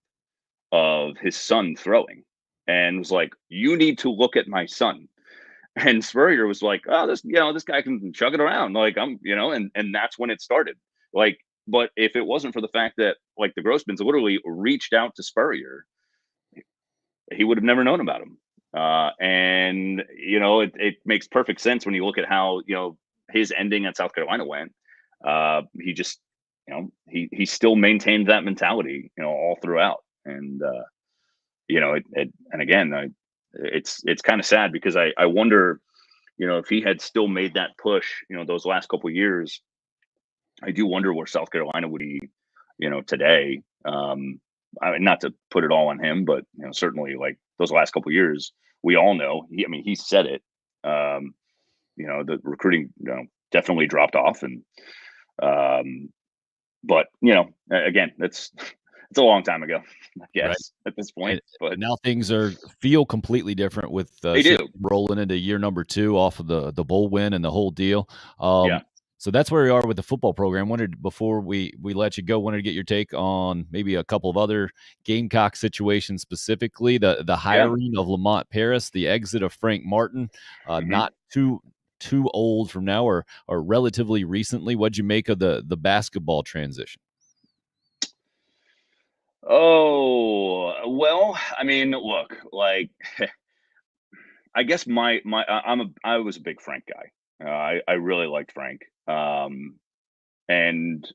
of his son throwing, and was like, "You need to look at my son." And Spurrier was like, "Oh, this guy can chug it around. Like, and that's when it started. Like, but if it wasn't for the fact that, like, the Grossmans literally reached out to Spurrier, he would have never known about him. And it makes perfect sense when you look at how his ending at South Carolina went. He just he still maintained that mentality all throughout. And and again, it's kind of sad because I wonder if he had still made that push those last couple years. I do wonder where South Carolina would be today. I mean, not to put it all on him, but certainly, like, those last couple years, we all know. I mean, he said it. Um, the recruiting, definitely dropped off, and um, but again, it's a long time ago, I Right. guess, at this point. And But now things feel completely different with they do, rolling into year number 2 off of the bowl win and the whole deal. yeah, So that's where we are with the football program. Wanted before we let you go, wanted to get your take on maybe a couple of other Gamecock situations, specifically the yeah. hiring of Lamont Paris, the exit of Frank Martin, Hmm. not too old from now or relatively recently. What'd you make of the basketball transition? Oh, well, I mean, look, like, I guess I was a big Frank guy. I really liked Frank. And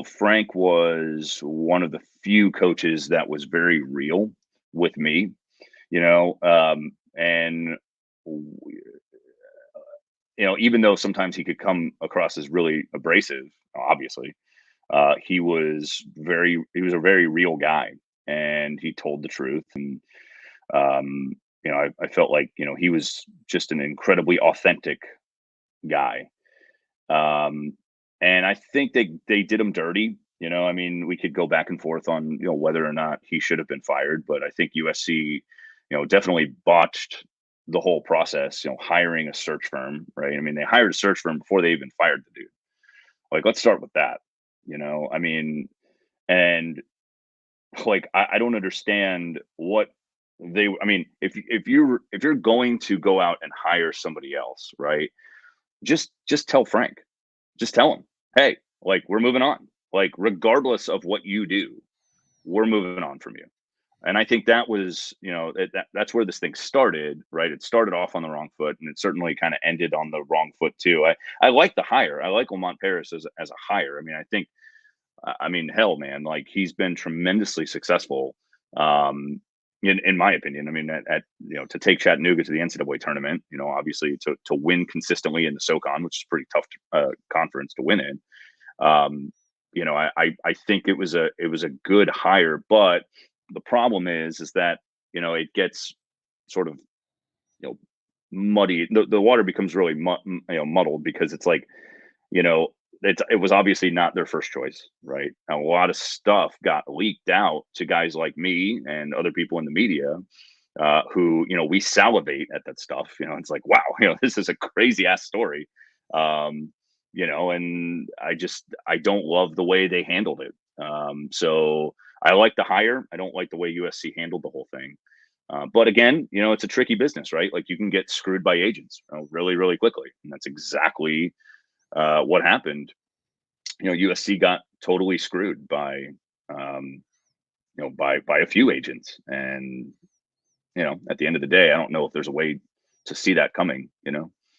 Frank was one of the few coaches that was very real with me. And even though sometimes he could come across as really abrasive, obviously, he was a very real guy, and he told the truth. And um, I felt like, he was just an incredibly authentic guy. Um, and I think they did him dirty. I mean, we could go back and forth on, whether or not he should have been fired, but I think USC, definitely botched the whole process, hiring a search firm, right? I mean, they hired a search firm before they even fired the dude. Like, let's start with that. I mean, and like I don't understand what I mean, if you're going to go out and hire somebody else, right? Just tell Frank. Just tell him, hey, like, we're moving on. Like, regardless of what you do, we're moving on from you. And I think that was, that's where this thing started, right? It started off on the wrong foot, and it certainly kind of ended on the wrong foot too. I like the hire. I like Lamont Paris as a hire. I mean, I mean, hell, man, like, he's been tremendously successful. In my opinion, I mean, to take Chattanooga to the NCAA tournament, obviously to win consistently in the SoCon, which is a pretty tough conference to win in. I think it was a good hire, but the problem is that it gets sort of you know muddy. The water becomes really muddled, because it's like, you know it was obviously not their first choice, right? And a lot of stuff got leaked out to guys like me and other people in the media, who, we salivate at that stuff. It's like, wow, this is a crazy ass story. And I don't love the way they handled it. So I like the hire. I don't like the way USC handled the whole thing. But again, it's a tricky business, right? Like, you can get screwed by agents, really, really quickly. And that's exactly what happened. USC got totally screwed by, by a few agents. And, at the end of the day, I don't know if there's a way to see that coming.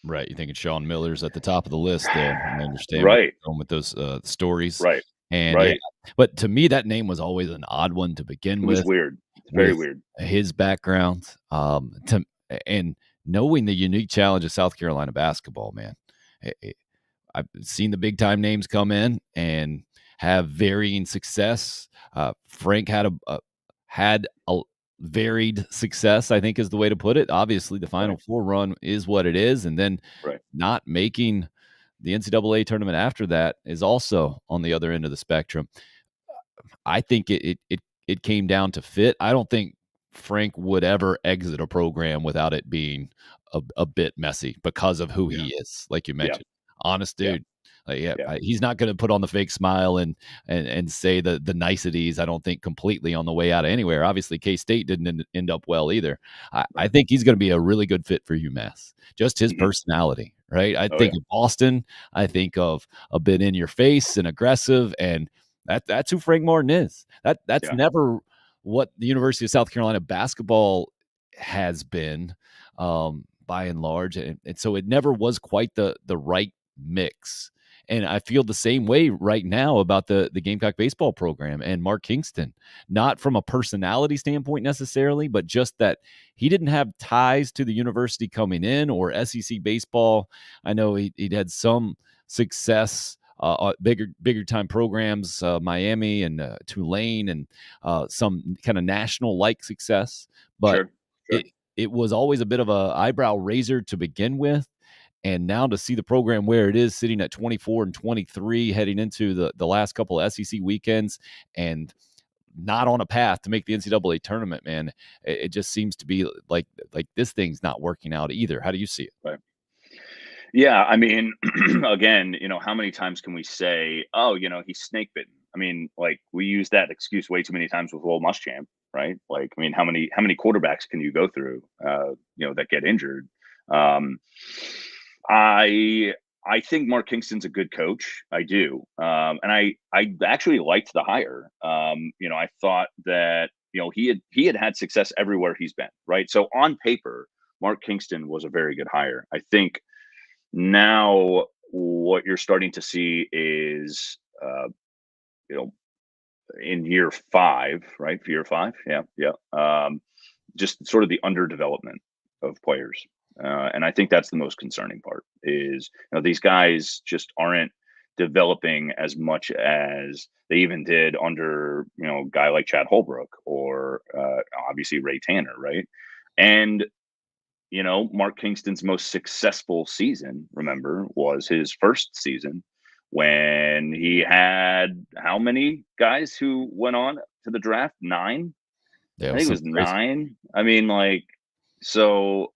Right, you thinking Sean Miller's at the top of the list there, and I understand where Right, you're going with those, stories, right, and yeah, right. but to me, that name was always an odd one to begin It was with weird. It's very weird. his background, and knowing the unique challenge of South Carolina basketball, man. I've seen the big time names come in and have varying success. Frank had a varied success, I think is the way to put it. Obviously, the Final Right, Four run is what it is, and then right. not making the NCAA tournament after that is also on the other end of the spectrum. I think it came down to fit. I don't think Frank would ever exit a program without it being a bit messy because of who Yeah, he is, like you yeah, mentioned. Honest yeah, dude. Like, yeah, yeah. he's not going to put on the fake smile and say the niceties. I don't think completely on the way out of anywhere. Obviously, K State didn't end up well either. I Right. think he's going to be a really good fit for UMass. Just his Hmm. personality, right? I Oh think yeah, of Boston. I think of a bit in your face and aggressive, and that's who Frank Martin is. That's yeah, never what the University of South Carolina basketball has been, by and large, and so it never was quite the right mix. And I feel the same way right now about the Gamecock baseball program and Mark Kingston, not from a personality standpoint necessarily, but just that he didn't have ties to the university coming in or SEC baseball. I know he'd had some success, bigger time programs, Miami and Tulane, and some kind of national like success, but sure, sure. it it was always a bit of a eyebrow raiser to begin with. And now to see the program where it is, sitting at 24-23, heading into the last couple of SEC weekends, and not on a path to make the NCAA tournament, man, it just seems to be like this thing's not working out either. How do you see it? Right. Yeah, I mean, again, how many times can we say, "Oh, he's snake bitten"? I mean, like, we use that excuse way too many times with Will Muschamp, right? Like, I mean, how many quarterbacks can you go through, that get injured? Um, I I think Mark Kingston's a good coach. I do, and I actually liked the hire. I thought that he had success everywhere he's been, right? So on paper, Mark Kingston was a very good hire. I think now what you're starting to see is, you know, in year five, right? Year five, yeah, yeah. Just sort of the underdevelopment of players, and I think that's the most concerning part. Is these guys just aren't developing as much as they even did under a guy like Chad Holbrook or obviously Ray Tanner, right? And Mark Kingston's most successful season, remember, was his first season when he had how many guys who went on to the draft? 9? Yeah, I think it was something crazy. 9. I mean, like, so,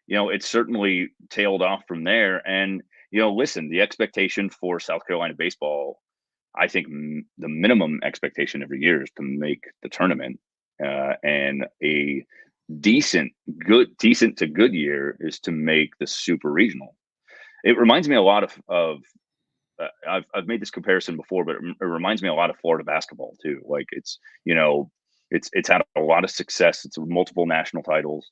it certainly tailed off from there. And, listen, the expectation for South Carolina baseball, I think the minimum expectation every year is to make the tournament. And a decent to good year is to make the super regional. It reminds me a lot of I've made this comparison before, but it reminds me a lot of Florida basketball too. Like it's had a lot of success. It's multiple national titles,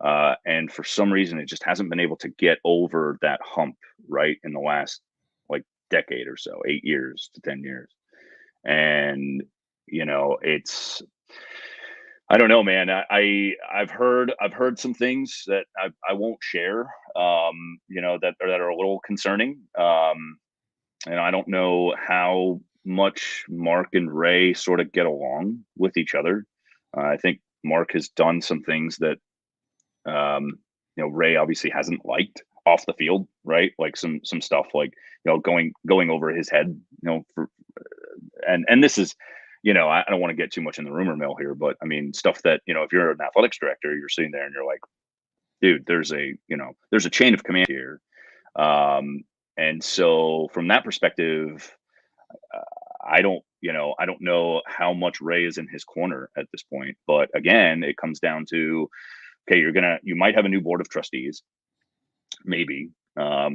and for some reason, it just hasn't been able to get over that hump. Right in the last like decade or so, 8 years to 10 years, and it's I don't know, man. I've heard some things that I won't share, that are a little concerning. And I don't know how much Mark and Ray sort of get along with each other. I think Mark has done some things that Ray obviously hasn't liked off the field, right? Like some stuff like going over his head, and this is I don't want to get too much in the rumor mill here, but I mean stuff that if you're an athletics director, you're sitting there and you're like, dude, there's a chain of command here. And so from that perspective, I don't know how much Ray is in his corner at this point. But again, it comes down to, okay, you might have a new board of trustees, maybe. You're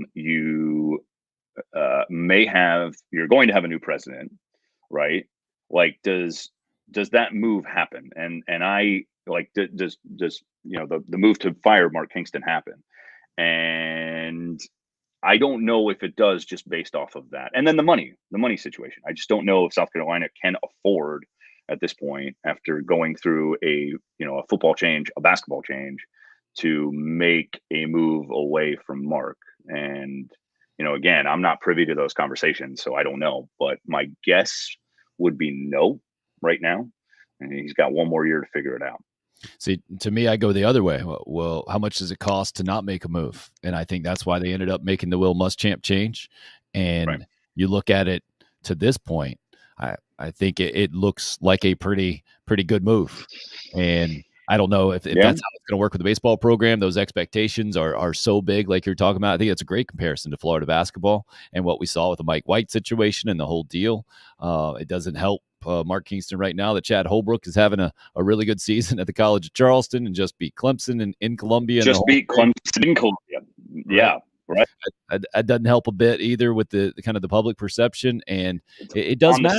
going to have a new president, right? Like, does that move happen? And I like, does the move to fire Mark Kingston happen? And I don't know if it does just based off of that. And then the money situation. I just don't know if South Carolina can afford at this point, after going through a football change, a basketball change, to make a move away from Mark. And, again, I'm not privy to those conversations, so I don't know. But my guess would be no right now. And he's got one more year to figure it out. See, to me, I go the other way. Well, how much does it cost to not make a move? And I think that's why they ended up making the Will Muschamp change. And Right. You look at it to this point, I think it looks like a pretty good move. And I don't know if that's how it's going to work with the baseball program. Those expectations are so big, like you're talking about. I think that's a great comparison to Florida basketball and what we saw with the Mike White situation and the whole deal. It doesn't help Mark Kingston right now that Chad Holbrook is having a really good season at the College of Charleston and just beat Clemson in Columbia. Just beat Clemson in Columbia. Yeah. Right. That doesn't help a bit either with the kind of the public perception, and it does matter.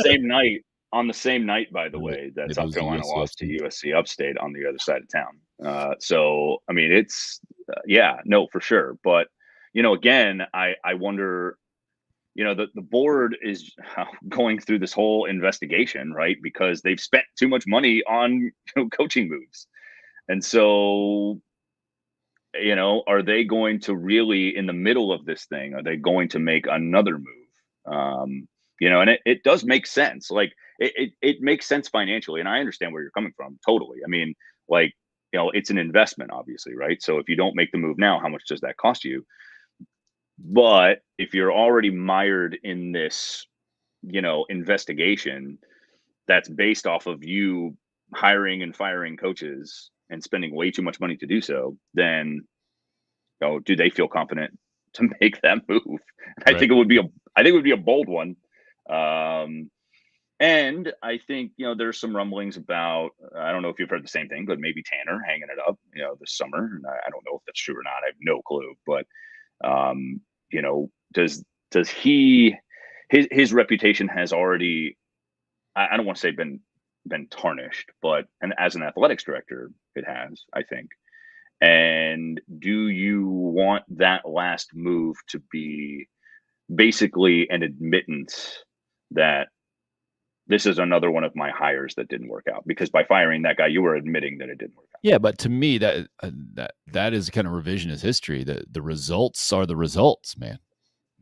On the same night, by the way, that South Carolina lost to USC Upstate on the other side of town. So, I mean, it's no, for sure. But, again, I wonder, the board is going through this whole investigation, right? Because they've spent too much money on coaching moves. And so, are they going to really, in the middle of this thing, are they going to make another move? And it does make sense. Like it makes sense financially. And I understand where you're coming from. Totally. I mean, like, it's an investment, obviously, right? So if you don't make the move now, how much does that cost you? But if you're already mired in this, investigation that's based off of you hiring and firing coaches and spending way too much money to do so, then do they feel confident to make that move? Right. I think it would be a bold one. And I think, there's some rumblings about, I don't know if you've heard the same thing, but maybe Tanner hanging it up, this summer. And I don't know if that's true or not. I have no clue. But, does his reputation has already, I don't want to say been tarnished, but and as an athletics director, it has, I think. And do you want that last move to be basically an admittance that this is another one of my hires that didn't work out? Because by firing that guy, you were admitting that it didn't work out. Yeah, but to me, that is kind of revisionist history. The results are the results, man.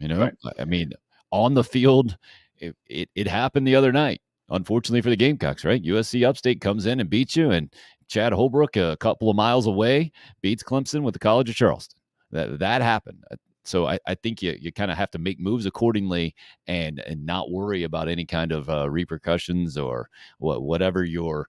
Right. I mean, on the field, it happened the other night. Unfortunately for the Gamecocks, right? USC Upstate comes in and beats you, and Chad Holbrook, a couple of miles away, beats Clemson with the College of Charleston. That happened. So I think you kind of have to make moves accordingly and not worry about any kind of repercussions or whatever your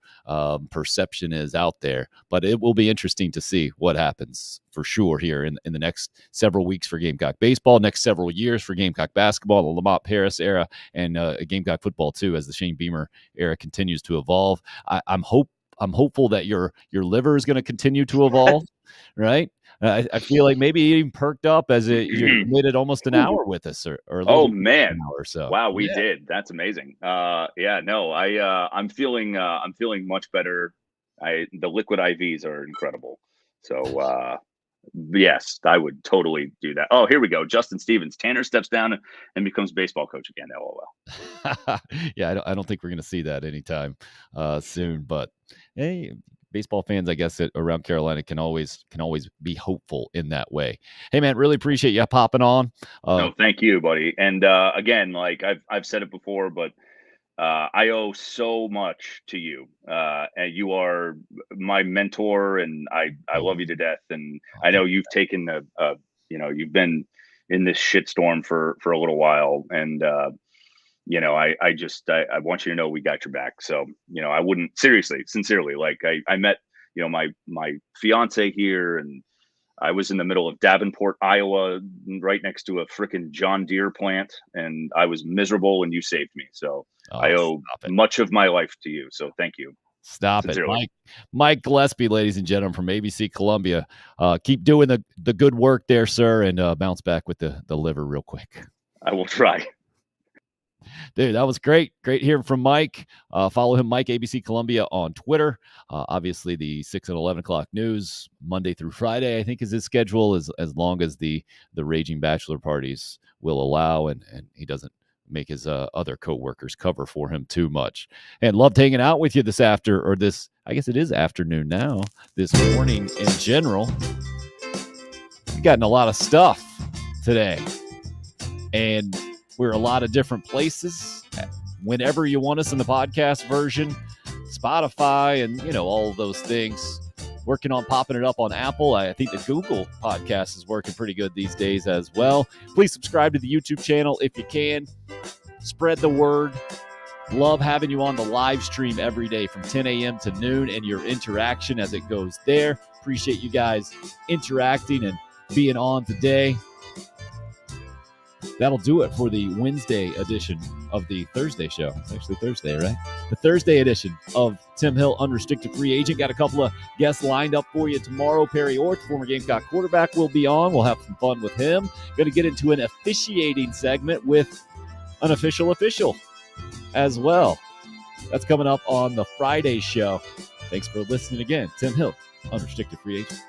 perception is out there. But it will be interesting to see what happens for sure here in the next several weeks for Gamecock baseball, next several years for Gamecock basketball, the Lamont Paris era, and Gamecock football too, as the Shane Beamer era continues to evolve. I'm hopeful that your liver is going to continue to evolve, right? I feel like maybe you even perked up as you made it almost an hour with us, or a little bit man, an hour or so. Wow, we did. That's amazing. I'm feeling much better. The liquid IVs are incredible. So yes, I would totally do that. Oh, here we go. Justin Stevens. Tanner steps down and becomes baseball coach again. LOL. Yeah, I don't think we're going to see that anytime soon. But hey, baseball fans, I guess, around Carolina can always be hopeful in that way. Hey, man, really appreciate you popping on. No, thank you, buddy. And again, like I've said it before, but I owe so much to you, and you are my mentor, and I love you to death. And I know you've taken you've been in this shitstorm for a little while, and I want you to know we got your back. So I wouldn't sincerely, like I met my fiance here, and I was in the middle of Davenport, Iowa, right next to a freaking John Deere plant, and I was miserable, and you saved me. So I owe much of my life to you. So thank you. Stop sincerely. It. Mike Gillespie, ladies and gentlemen, from ABC Columbia. Keep doing the good work there, sir, and bounce back with the liver real quick. I will try. Dude, that was great. Great hearing from Mike. Follow him, Mike, ABC Columbia, on Twitter. Obviously, the 6 and 11 o'clock news, Monday through Friday, I think is his schedule, as long as the raging bachelor parties will allow, and he doesn't make his other co-workers cover for him too much. And loved hanging out with you this I guess it is afternoon now, this morning in general. We've gotten a lot of stuff today. And we're a lot of different places. Whenever you want us in the podcast version, Spotify, and all of those things. Working on popping it up on Apple. I think the Google podcast is working pretty good these days as well. Please subscribe to the YouTube channel if you can. Spread the word. Love having you on the live stream every day from 10 a.m. to noon, and your interaction as it goes there. Appreciate you guys interacting and being on today. That'll do it for the Wednesday edition of the Thursday show. It's actually Thursday, right? The Thursday edition of Tim Hill, Unrestricted Free Agent. Got a couple of guests lined up for you tomorrow. Perry Orth, former Gamecock quarterback, will be on. We'll have some fun with him. Going to get into an officiating segment with an official as well. That's coming up on the Friday show. Thanks for listening again. Tim Hill, Unrestricted Free Agent.